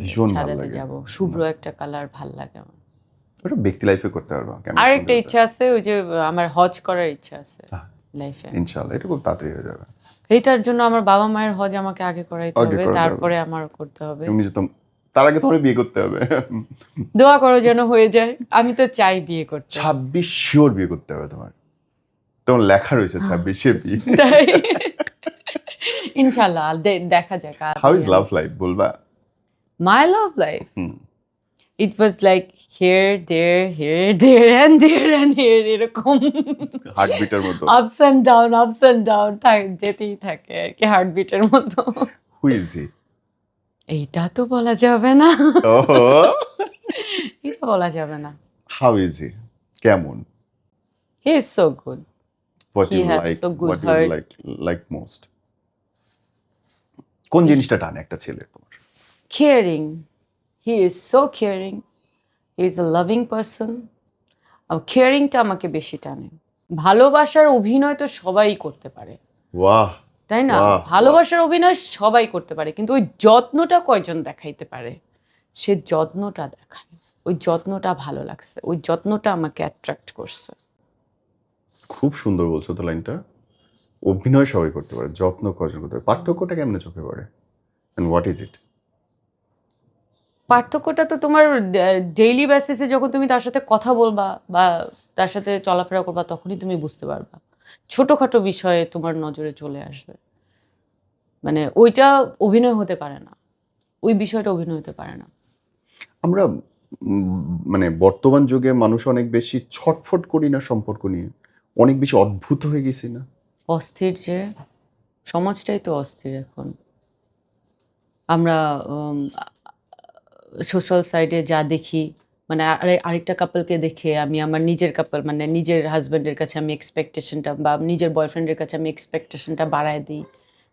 ভীষণ ভালো সাদাতে লাগে। যাব, শুভ্র একটা কালার ভাল লাগে আমার। ওটা ব্যক্তি লাইফে করতে পারবো। আর একটা ইচ্ছা আছে, ওই যে আমার হজ করার ইচ্ছা আছে লাইফে, ইনশাআল্লাহ এটা খুব তাড়াতাড়ি হয়ে যাবে। এইটার জন্য আমার বাবা মায়ের হজ আমাকে আগে করাইতে আগে হবে, করাতে তারপরে আমার করতে হবে। এমনি যে তার আগে তোমার বিয়ে করতে হবে। দোয়া করো যেন হয়ে যায়, আমি তো চাই বিয়ে করতে। 26 শিওর বিয়ে করতে হবে তোমার লেখা রয়েছে 26-এ বিয়ে। তাই ইনশাআল্লাহ দেখা যাক। হাউ ইজ লাভ লাইফ বলবা? My love life, hmm it was like here there and here, এরকম হার্টবিটের মতো। আপস এন্ড ডাউন যেতেই থাকে আর কি, হার্টবিটের মতো। Who is he? এইটা তো বলা যাবে না, ওহো, এটা বলা যাবে না। How is he? কেমন? He is so good, what He you has like, so good what you heart. Like most? কোন জিনিসটা টানে একটা ছেলের তোমার? caring, he is so caring, he is a loving person. কেয়ারিংটা আমাকে বেশি টানে। ভালোবাসার অভিনয় তো সবাই করতে পারে, বাহ, তাই না? বাহ, ভালোবাসার অভিনয় সবাই করতে পারে, কিন্তু ওই যত্নটা কয়জন দেখাইতে পারে? সে যত্নটা দেখায়, ওই যত্নটা ভালো লাগছে, ওই যত্নটা আমাকে অ্যাট্রাক্ট করছে। খুব সুন্দর বলছো তো লাইনটা। অভিনয় সবাই করতে পারে, যত্ন কজন করতে পারে। পার্থক্যটা কেমনে চোখে পড়ে? And what is it? পার্থক্যটা তো তোমার ডেইলি বেসিসে যখন তুমি তার সাথে কথা বলবা বা তার সাথে চলাফেরা করবা, তখনই তুমি বুঝতে পারবা। ছোটখাটো বিষয়ে তোমার নজরে চলে আসবে, মানে ওইটা অভিনয় হতে পারে না, ওই বিষয়টা অভিনয় হতে পারে না। আমরা মানে বর্তমান যুগে মানুষ অনেক বেশি ছটফট করি না সম্পর্ক নিয়ে, অনেক বেশি অদ্ভুত হয়ে গেছি না? অস্থির, যে সমাজটাই তো অস্থির এখন। আমরা সোশ্যাল সাইটে যা দেখি, মানে আরেকটা কাপলকে দেখে আমি আমার নিজের কাপল, মানে নিজের হাজব্যান্ডের কাছে আমি এক্সপেকটেশনটা, বা নিজের বয়ফ্রেন্ডের কাছে আমি এক্সপেকটেশনটা বাড়ায় দিই,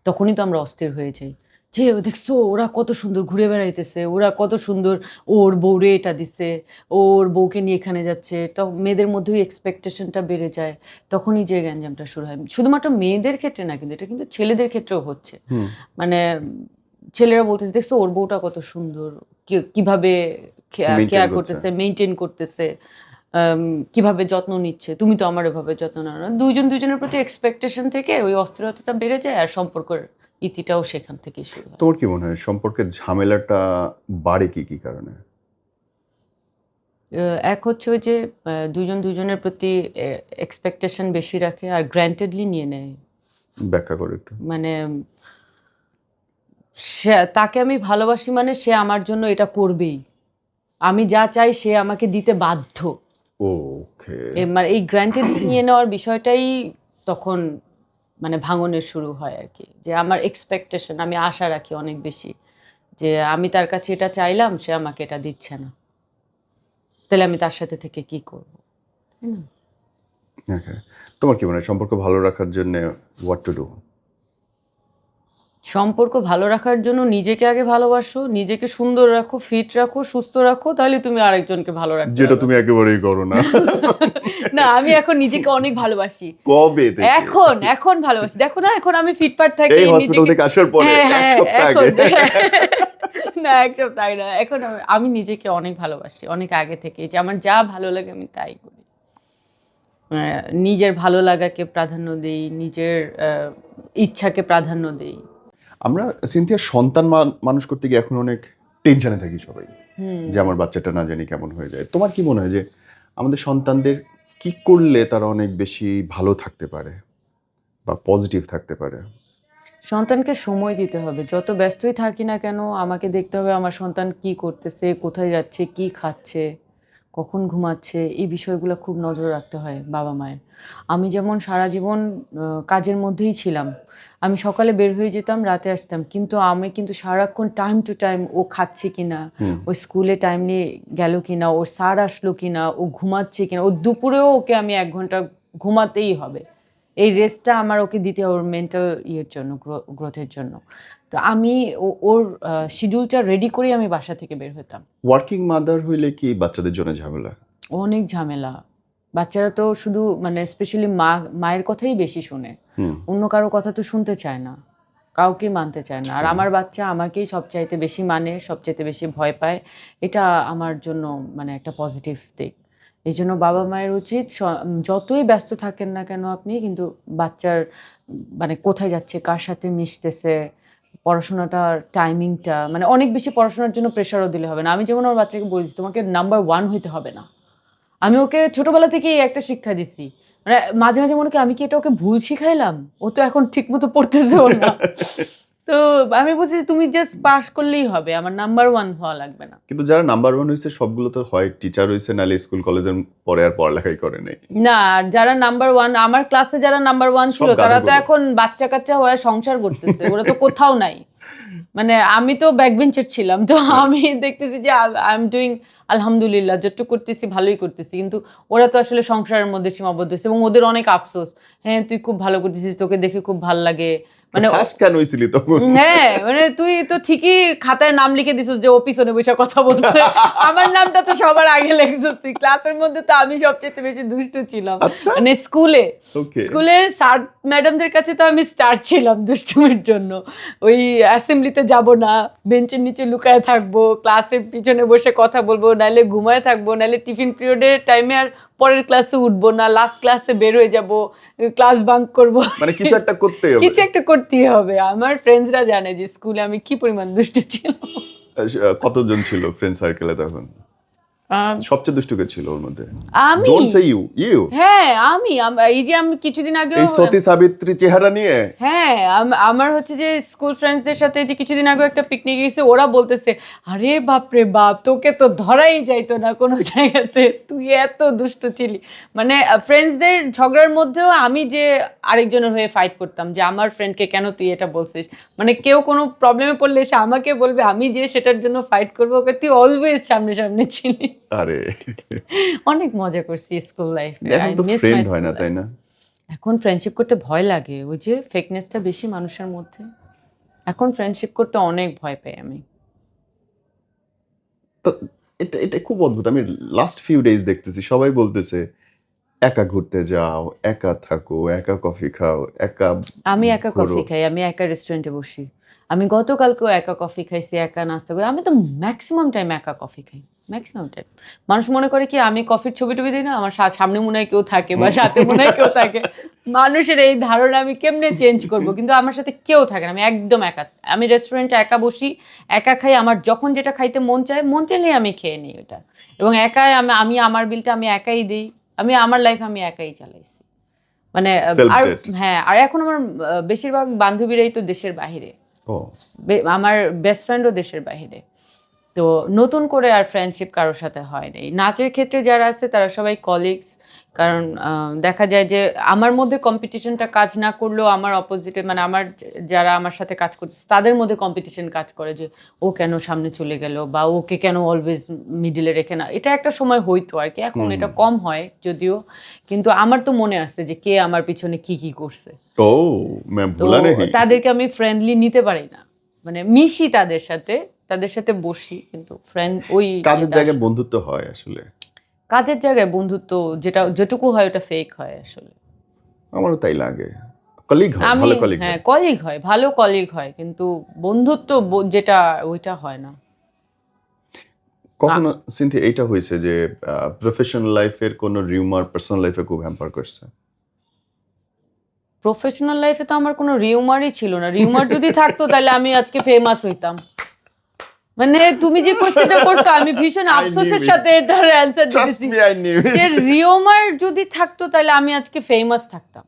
তখনই তো আমরা অস্থির হয়ে যাই। যে দেখছো ওরা কত সুন্দর ঘুরে বেড়াইতেছে, ওরা কত সুন্দর, ওর বউরে এটা দিছে, ওর বউকে নিয়ে এখানে যাচ্ছে, তো মেয়েদের মধ্যেই এক্সপেকটেশনটা বেড়ে যায়, তখনই যে গ্যাঞ্জামটা শুরু হয়। শুধুমাত্র মেয়েদের ক্ষেত্রে না, কিন্তু এটা কিন্তু ছেলেদের ক্ষেত্রেও হচ্ছে। মানে ছেলেরা বলতেছে দেখছো ওর বউটা কত সুন্দর, কিভাবে Maintain কেয়ার করছে। করতেছে, মেনটেন করতেছে, কিভাবে যত্ন নিচ্ছে, তুমি তো আমার এভাবে যত্ন নাও না। দুজনের প্রতি এক্সপেকটেশন থেকে ওই অস্থিরতাটা বেড়ে যায়, আর সম্পর্কের ইতিটাও সেখান থেকেই শুরু হয়। তোমার কি মনে হয় সম্পর্কের ঝামেলাটা বাড়ে কি কি কারণে? এক হচ্ছে ওই যে দুজনের প্রতি এক্সপেকটেশন বেশি রাখে আর গ্র্যান্টেডলি নিয়ে নেয়। ব্যাখ্যা করো একটু। মানে তাকে আমি ভালোবাসি মানে সে আমার জন্য এটা করবেই, আমি যা চাই সে আমাকে দিতে বাধ্য। ওকে। মানে এই গ্র্যান্টেডলি নিয়ে নেওয়ার বিষয়টাই তখন মানে ভাঙনের শুরু হয় আর কি, যে আমার এক্সপেকটেশন, আমি আশা রাখি অনেক বেশি, যে আমি তার কাছে এটা চাইলাম সে আমাকে এটা দিচ্ছে না, তাহলে আমি তার সাথে থেকে কি করব, তাই না? ওকে। তোমার কি মনে হয় সম্পর্ক ভালো রাখার জন্য হোয়াট টু ডু? সম্পর্ক ভালো রাখার জন্য নিজেকে আগে ভালোবাসো, নিজেকে সুন্দর রাখো, ফিট রাখো, সুস্থ রাখো, তাহলে তুমি আরেকজনকে ভালো রাখতে যেটা পারবে। তুমি একেবারেই করো না। না, আমি এখন নিজেকে অনেক ভালোবাসি। কবে থেকে? এখন ভালোবাসি, দেখো না, এখন আমি ফিটফাট থাকি এই হসপিটাল থেকে আসার পরে হ্যাঁ, এক সপ্তাহ এখন আগে। না, এক সপ্তাহ না, এখন আমি নিজেকে অনেক ভালোবাসি, অনেক আগে থেকে, যে আমার যা ভালো লাগে আমি তাই করি। নিজের ভালো লাগাকে প্রাধান্য দেই, নিজের ইচ্ছাকে প্রাধান্য দেই। আমরা সিনথিয়া সন্তান মানুষ করতে গিয়ে এখন অনেক টেনশনে থাকি সবাই, যে আমার বাচ্চাটা না জানি কেমন হয়ে যায়। তোমার কি মনে হয় যে আমাদের সন্তানদের কি করলে তারা অনেক বেশি ভালো থাকতে পারে বা পজিটিভ থাকতে পারে? সন্তানকে সময় দিতে হবে, যত ব্যস্তই থাকি না কেন আমাকে দেখতে হবে আমার সন্তান কি করতেছে, কোথায় যাচ্ছে, কি খাচ্ছে, কখন ঘুমাচ্ছে, এই বিষয়গুলো খুব নজর রাখতে হয় বাবা মায়ের। আমি যেমন সারা জীবন কাজের মধ্যেই ছিলাম, আমি সকালে বের হয়ে যেতাম, রাতে আসতাম, কিন্তু আমি কিন্তু সারাক্ষণ টাইম টু টাইম ও খাচ্ছে কিনা, ও স্কুলে টাইম নিয়ে গেল কিনা, ওর স্যার আসলো কিনা, ও ঘুমাচ্ছে কিনা, ও দুপুরেও ওকে আমি 1 ঘন্টা ঘুমাতেই হবে, এই রেস্টটা আমার ওকে দিতে হবে ওর মেন্টাল ইয়ের জন্য, গ্রোথের জন্য। তো আমি ওর শিডিউলটা রেডি করেই আমি বাসা থেকে বের হতাম। ওয়ার্কিং মাদার হইলে কি বাচ্চাদের জন্য ঝামেলা? অনেক ঝামেলা। বাচ্চারা তো শুধু মানে স্পেশালি মায়ের কথাই বেশি শোনে, অন্য কারো কথা তো শুনতে চায় না, কাউকে মানতে চায় না। আর আমার বাচ্চা আমাকেই সবচাইতে বেশি মানে, সবচাইতে বেশি ভয় পায়। এটা আমার জন্য মানে একটা পজিটিভ দিক। এই জন্য বাবা মায়ের উচিত যতই ব্যস্ত থাকেন না কেন আপনি, কিন্তু বাচ্চার মানে কোথায় যাচ্ছে, কার সাথে মিশতেছে, পড়াশোনাটার টাইমিংটা, মানে অনেক বেশি পড়াশোনার জন্য প্রেশারও দিলে হবে না। আমি যেমন আমার বাচ্চাকে বলেছি তোমাকে নাম্বার 1 হইতে হবে না। আমি ওকে ছোটবেলা থেকেই একটা শিক্ষা দিছি। মানে মাঝে মাঝে মনে করি আমি কি এটা ওকে ভুল শিখাইলাম? ও তো এখন ঠিকমতো পড়তেছেও না। তো আমি বলছি তুমি জাস্ট পাস করলেই হবে, আমার নাম্বার 1 হওয়া লাগবে না। কিন্তু যারা নাম্বার 1 হইছে সবগুলো তো হয় টিচার হইছে, নাহলে স্কুল কলেজের পরে আর পড়ালেখাই করে নাই। না, আর যারা নাম্বার 1, আমার ক্লাসে যারা নাম্বার 1 ছিল সব তারা তো গাধা এখন বাচ্চা-কাচ্চা হয়ে সংসার করতেছে। ওরা তো কোথাও নাই। মানে আমি তো ব্যাক বেঞ্চার ছিলাম। তো আমি দেখতেছি যে আই এম ডুইং আলহামদুলিল্লাহ, যতটুকু করতেছি ভালোই করতেছি। কিন্তু ওরা তো আসলে সংসারের মধ্যে সীমাবদ্ধ হইছে, এবং ওদের অনেক আফসোস। হ্যাঁ, তুই খুব ভালো করতেছিস, তোকে দেখে খুব ভাল লাগে। মানে ফার্স্ট কেন হইছিলি তখন? হ্যাঁ, মানে তুই তো ঠিকই খাতায় নাম লিখে দিছিস যে ও পিছনে বসে কথা বলছে। আমার নামটা তো সবার আগে লিখছিস তুই। ক্লাসের মধ্যে তো আমি সবচেয়ে বেশি দুষ্টু ছিলাম। আচ্ছা। মানে স্কুলে ওকে। স্যার ম্যাডামদের কাছে তো আমি স্টার ছিলাম দুষ্টুমির জন্য। ওই অ্যাসেম্বলিতে যাব না, বেঞ্চের নিচে লুকায় থাকবো, ক্লাসের পিছনে বসে কথা বলবো, নাইলে ঘুমায় থাকবো, নাইলে টিফিন পিরিয়ডের টাইমে আর পরের ক্লাসে উঠবো না, লাস্ট ক্লাসে বের হয়ে যাব, ক্লাস বাঙ্ক করবো। মানে কিছু একটা করতেই হবে। কিছু একটা করতেই হবে। আমার ফ্রেন্ডসরা জানে যে স্কুলে আমি কি পরিমাণ দুষ্টু ছিলাম। কতজন ছিল ফ্রেন্ড সার্কেলে তখন? আম, সবচেয়ে দুষ্টু কে ছিল ওর মধ্যে? আমি ডোন্ট সে ইউ। হ্যাঁ, এই যে আমি কিছুদিন আগেও এই সতী সাবিত্রী চেহারা নিয়ে। হ্যাঁ, আমার হচ্ছে যে স্কুল ফ্রেন্ডসদের সাথে যে কিছুদিন আগে একটা পিকনিকে গেছি, ওরা বলতেছে আরে বাপরে বাপ, তোকে তো ধরাই যাইতো না কোনো জায়গাতে, তুই এত দুষ্টু ছিলি। মানে ফ্রেন্ডসদের ঝগড়ার মধ্যেও আমি যে আরেকজনের হয়ে ফাইট করতাম, যে আমার ফ্রেন্ডকে কেন তুই এটা বলছিস। মানে কেউ কোনো প্রবলেমে পড়লে সে আমাকে বলবে, আমি যে সেটার জন্য ফাইট করবো, ওকে তুই অলওয়েজ সামনে সামনে ছিলি। আরে অনেক মজা করছি স্কুল লাইফে। এখন তো ফ্রেন্ড হয় না, তাই না? এখন ফ্রেন্ডশিপ করতে ভয় লাগে, ওই যে ফেকনেসটা বেশি মানুষের মধ্যে। এখন ফ্রেন্ডশিপ করতে অনেক ভয় পাই আমি। তো এটা এটা খুব অদ্ভুত। আমি লাস্ট ফিউ ডেজ দেখতেছি সবাই বলতেছে একা ঘুরতে যাও, একা থাকো, একা কফি খাও, একা আমি একা ঘোরো। কফি খাই, আমি একা রেস্টুরেন্টে বসি। আমি গতকালকেও একা কফি খাইছি, একা নাস্তা করি। আমি তো ম্যাক্সিমাম টাইম একা কফি খাই, ম্যাক্সিমাম টাইম। মানুষ মনে করে কি আমি কফির ছবি টবি দিই না, আমার সামনে মনে হয় কেউ থাকে বা সাথে মনে হয় কেউ থাকে। মানুষের এই ধারণা আমি কেমনে চেঞ্জ করব, কিন্তু আমার সাথে কেউ থাকে না, আমি একদম একা। আমি রেস্টুরেন্টে একা বসি, একা খাই, আমার যখন যেটা খাইতে মন চাইলেই আমি খেয়ে নিই ওটা। এবং একাই আমি আমার বিলটা আমি একাই দিই। আমি আমার লাইফ আমি একাই চালাইছি। মানে আর Self-made। হ্যাঁ, আর এখন আমার বেশিরভাগ বান্ধবীরাই তো দেশের বাহিরে। ও আমার বেস্ট ফ্রেন্ডও দেশের বাহিরে। তো নতুন করে আর ফ্রেন্ডশিপ কারোর সাথে হয় নাই। নাচের ক্ষেত্রে যারা আছে তারা সবাই কলিগস। কারণ দেখা যায় যে আমার মধ্যে কম্পিটিশনটা কাজ না করলেও আমার অপোজিটে মানে আমার যারা আমার সাথে কাজ করছে তাদের মধ্যে কম্পিটিশন কাজ করে যে ও কেন সামনে চলে গেল বা ওকে কেন অলওয়েজ মিডিলে রেখে না। এটা একটা সময় হইতো আর কি, এখন এটা কম হয় যদিও, কিন্তু আমার তো মনে আছে যে কে আমার পিছনে কি কি করছে। ও मैं তো भूला नहीं। তাদেরকে আমি ফ্রেন্ডলি নিতে পারি না, মানে মিশি তাদের সাথে বসি, কিন্তু ফ্রেন্ড ওই কাজের জায়গায় বন্ধুত্ব হয় আসলে। কাজের জায়গায় বন্ধুত্ব যেটুকু হয় ওটা ফেক হয় আসলে। আমারও তাই লাগে। কলিগ হয়, আমি ভালো কলিগ হ্যাঁ হয়। কলিগ হয়, ভালো কলিগ হয়, কিন্তু বন্ধুত্ব যেটা ওইটা হয় না। কখনো সিনথি এইটা হয়েছে যে প্রফেশনাল লাইফের কোনো রিউমার পার্সোনাল লাইফে খুব হ্যাম্পার করছে? প্রফেশনাল লাইফে তো আমার কোনো রিউমারই ছিল না। রিউমার যদি থাকতো তাহলে আমি আজকে ফেমাস হইতাম। মানে তুমি যে কোশ্চেনটা করছো আমি ভীষণ আফসোসের সাথে এটার অ্যানসার ট্রাস্ট দিতেছি মি আই নিউ যে রিউমার যদি থাকতো তাহলে আমি আজকে ফেমাস থাকতাম।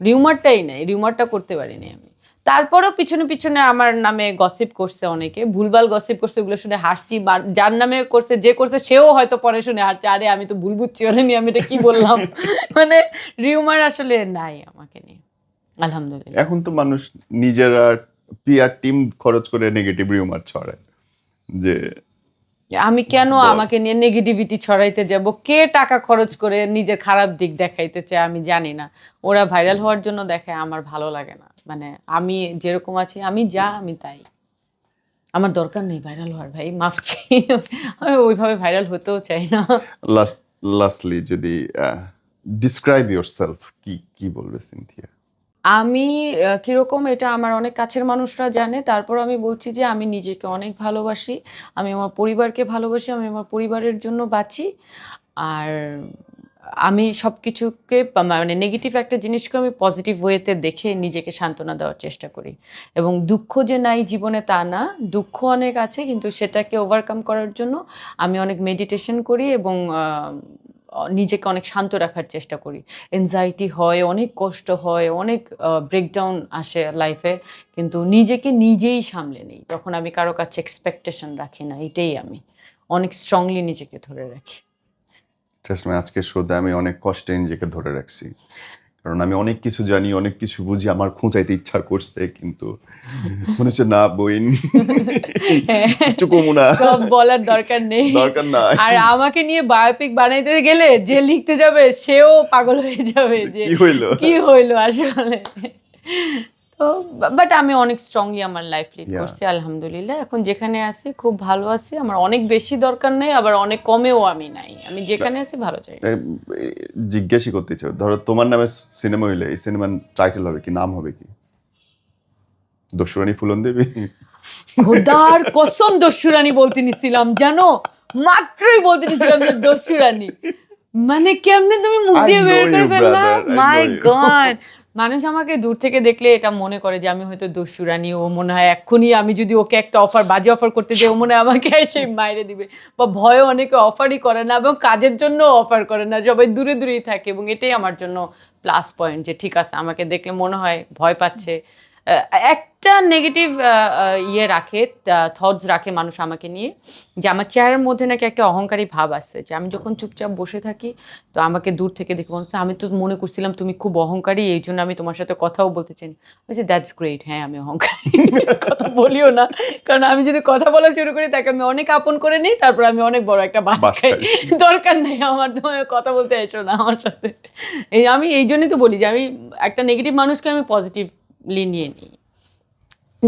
রিউমারটাই নাই, রিউমারটা করতে পারিনি আমি। তারপরও পিছনে পিছনে আমার নামে গসিপ করছে অনেকে, ভুলভাল গসিপ করছে, ওগুলো শুনে হাসছি। যার নামে করছে যে করছে সেও হয়তো পরে শুনে হাসছে, আরে আমি তো ভুল বুঝছি ওরে নিয়ে, আমি এটা কি বললাম। মানে রিউমার আসলে নাই আমাকে নিয়ে, আলহামদুলিল্লাহ। এখন তো মানুষ নিজেরা পিআর টিম খরচ করে নেগেটিভ রিউমার ছড়ায় যে আমি কেন বল। আমাকে নিয়ে নেগেটিভিটি ছড়াইতে যাব? কে টাকা খরচ করে নিজের খারাপ দিক দেখাইতে চায় আমি জানি না। ওরা ভাইরাল হওয়ার জন্য দেখায়, আমার ভালো লাগে না। মানে আমি যেরকম আছি, আমি আমি তাই। আমার দরকার নেই ভাইরাল হওয়ার, ভাই মাফ চাই। আমি ওইভাবে ভাইরাল হতেও চাই না। লাস্টলি যদি ডিসক্রাইব ইয়োরসেলফ, কি কি বলবে সিনথিয়া? আমি কিরকম এটা আমার অনেক কাছের মানুষরা জানে। তারপর আমি বলছি যে আমি নিজেকে অনেক ভালোবাসি। আমি আমার পরিবারকে ভালোবাসি। আমি আমার পরিবারের জন্য বাঁচি। আর আমি সবকিছুকে মানে নেগেটিভ একটা জিনিসকে আমি পজিটিভ ওয়েতে দেখে নিজেকে সান্ত্বনা দেওয়ার চেষ্টা করি। এবং দুঃখ যে নাই জীবনে তা না। দুঃখ অনেক আছে, কিন্তু সেটাকে ওভারকাম করার জন্য আমি অনেক মেডিটেশন করি এবং নিজেকে অনেক শান্ত রাখার চেষ্টা করি। এনজাইটি হয়, অনেক কষ্ট হয়, অনেক ব্রেকডাউন আসে লাইফে, কিন্তু নিজেকে নিজেই সামলে নিই। তখন আমি কারো কাছে এক্সপেকটেশন রাখি না। এটাই আমি অনেক স্ট্রংলি নিজেকে ধরে রাখি। ট্রাস্ট মি, আজকের শোতে আমি অনেক কষ্টে নিজেকে ধরে রাখছি, কারণ আমি অনেক কিছু জানি, অনেক কিছু বুঝি, আমার খোঁচাইতে ইচ্ছা করছে, কিন্তু মনে হচ্ছে না বইন চুকুমু না, সব বলার দরকার নেই। দরকার নাই। আর আমাকে নিয়ে বায়োপিক বানাইতে গেলে যে লিখতে যাবে সেও পাগল হয়ে যাবে যে কি হইলো আসলে। তো বাট আমি অনেক স্ট্রংলি আমার লাইফ লিড করছি আলহামদুলিল্লাহ। এখন যেখানে আছি খুব ভালো আছি। আমার অনেক বেশি দরকার নেই, আবার অনেক কমেও আমি নাই। আমি যেখানে আছি ভালো চাই। জিজ্ঞাসা করতে চাও, ধরো তোমার নামে সিনেমা হইলে এই সিনেমার টাইটেল হবে কি, নাম হবে কি? দস্যুরানী ফুলন দেবী? খোদার কসম দস্যুরানী বলতে নিছিলাম, জানো, মাত্রই বলতে নিছিলাম যে দস্যুরানী। মানে কেমনে তুমি মুখ দিয়ে বের করে ফেললা, মাই গড। মানুষ আমাকে দূর থেকে দেখলে এটা মনে করে যে আমি হয়তো দস্যুরানী। ও মনে হয় এক্ষুনি আমি যদি ওকে একটা বাজে অফার করতে যাই, ও মনে হয় আমাকে এসে মাইরে দিবে। বা ভয়ে অনেকে অফারই করে না, এবং কাজের জন্য অফার করে না, সবাই দূরে দূরেই থাকে। এবং এটাই আমার জন্য প্লাস পয়েন্ট, যে ঠিক আছে আমাকে দেখলে মনে হয় ভয় পাচ্ছে। একটা নেগেটিভ রাখে, থটস রাখে মানুষ আমাকে নিয়ে, যে আমার চেহারার মধ্যে নাকি একটা অহংকারী ভাব আছে, যে আমি যখন চুপচাপ বসে থাকি তো আমাকে দূর থেকে দেখে মনে হচ্ছে আমি তো মনে করছিলাম তুমি খুব অহংকারী, এই জন্য আমি তোমার সাথে কথাও বলতে চাই। বলছি দ্যাটস গ্রেট, হ্যাঁ আমি অহংকারী। কথা বলিও না, কারণ আমি যদি কথা বলা শুরু করি তাকে আমি অনেক আপন করে নিই, তারপর আমি অনেক বড় একটা বাস খাই। দরকার নেই আমার, তোমার কথা বলতে এসো না আমার সাথে। আমি এই জন্যই তো বলি যে আমি একটা নেগেটিভ মানুষকে আমি পজিটিভলি নিয়ে নিই,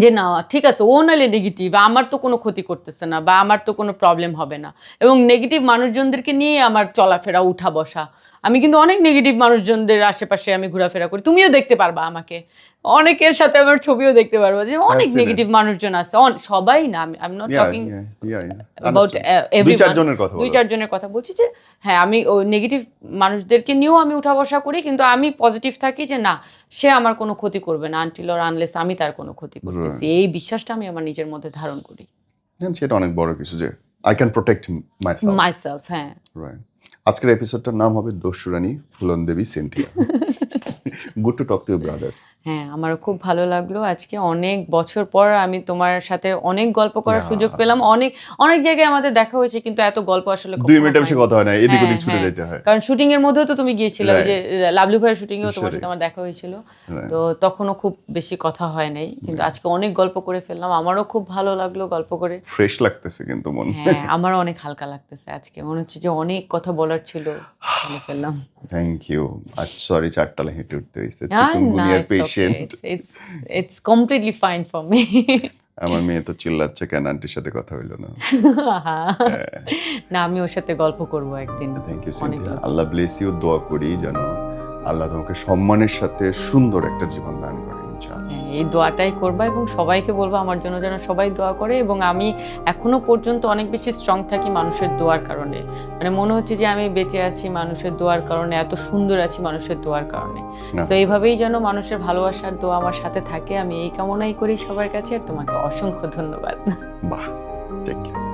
যে না ঠিক আছে ও নাহলে নেগেটিভ, আমার তো কোনো ক্ষতি করতেছে না বা আমার তো কোনো প্রবলেম হবে না। এবং নেগেটিভ মানুষজনদেরকে নিয়ে আমার চলাফেরা উঠা বসা, আমি কিন্তু অনেক নেগেটিভ মানুষজনদের আশেপাশে আমি ঘোরাফেরা করি, তুমিও দেখতে পারবা আমাকে, অনেকের সাথে আমার ছবিও দেখতে পারবা যে অনেক seen it. নেগেটিভ মানুষজন আছে, সবাই না, আমি I am not talking about দুই চারজনের কথা দুই বলো। চারজনের কথা বলছি যে হ্যাঁ, আমি ওই নেগেটিভ মানুষদেরকে নিয়েও আমি উঠা বসা করি, কিন্তু আমি পজিটিভ থাকি যে না, সে আমার কোনো ক্ষতি করবে না আনটিল অর আনলেস আমি তার কোনো ক্ষতি করতেছি, এই বিশ্বাসটা আমি আমার নিজের মধ্যে ধারণ করি। সেটা অনেক বড় কিছু যে আই ক্যান প্রোটেক্ট মাইসেলফ। হ্যাঁ, রাইট। আজকের এপিসোডটার নাম হবে দস্যুরানী Phoolan Devi Cynthia. Good to talk to you brother. হ্যাঁ, আমারও খুব ভালো লাগলো আজকে, অনেক বছর পর আমি তোমার সাথে অনেক গল্প করার Yeah. সুযোগ পেলাম, অনেক অনেক জায়গায় আমাদের দেখা হয়েছে কিন্তু এত গল্প আসলে 2 কখনো মিনিটের বেশি হয়নি। কথা হয় না, এদিক ওদিক হ্যাঁ, ছুটে হ্যাঁ। যেতে হয়। কারণ শুটিং এর মধ্যেও তো তুমি গিয়েছিলে, ওই যে লাভলু ভাইয়ের শুটিং এও তোমার ঈশ্বরী। সাথে আমার দেখা হয়েছিল, Right. তো তখনও খুব বেশি কথা হয় নাই, কিন্তু আজকে অনেক গল্প করে ফেললাম, আমারও খুব ভালো লাগলো গল্প করে। ফ্রেশ লাগতেছে কিন্তু মন। হ্যাঁ, আমারও অনেক হালকা লাগতেছে আজকে, মনে হচ্ছে যে অনেক কথা বলার ছিল, বলে ফেললাম। Thank you. আজ সরি 4 তলা হেঁটে উঠতে হয়েছে, না, চিকুনগুনিয়ার it's okay. Patient. It's completely fine for me. আমার মেয়ে তো চিল্লাচ্ছে কেন আন্টির সাথে কথা হইলো না। না, আমি ওর সাথে গল্প করব একদিন। থ্যাংক ইউ অনেক সিনথিয়া। লজ্জা। আল্লাহ ব্লেস ইউ। দোয়া করি যেন আল্লাহ তোমাকে সম্মানের সাথে সুন্দর একটা জীবন দান করে ইনশাআল্লাহ। হ্যাঁ, এই দোয়াটাই করবা এবং সবাইকে বলবো আমার জন্য যেন সবাই দোয়া করে, এবং আমি এখনো পর্যন্ত অনেক বেশি স্ট্রং থাকি মানুষের দোয়ার কারণে, মানে মনে হচ্ছে যে আমি বেঁচে আছি মানুষের দোয়ার কারণে, এত সুন্দর আছি মানুষের দোয়ার কারণে। না। তো এইভাবেই যেন মানুষের ভালোবাসার দোয়া আমার সাথে থাকে, আমি এই কামনাই করি সবার কাছে। আর তোমাকে অসংখ্য ধন্যবাদ। বাহ, টেক কেয়ার।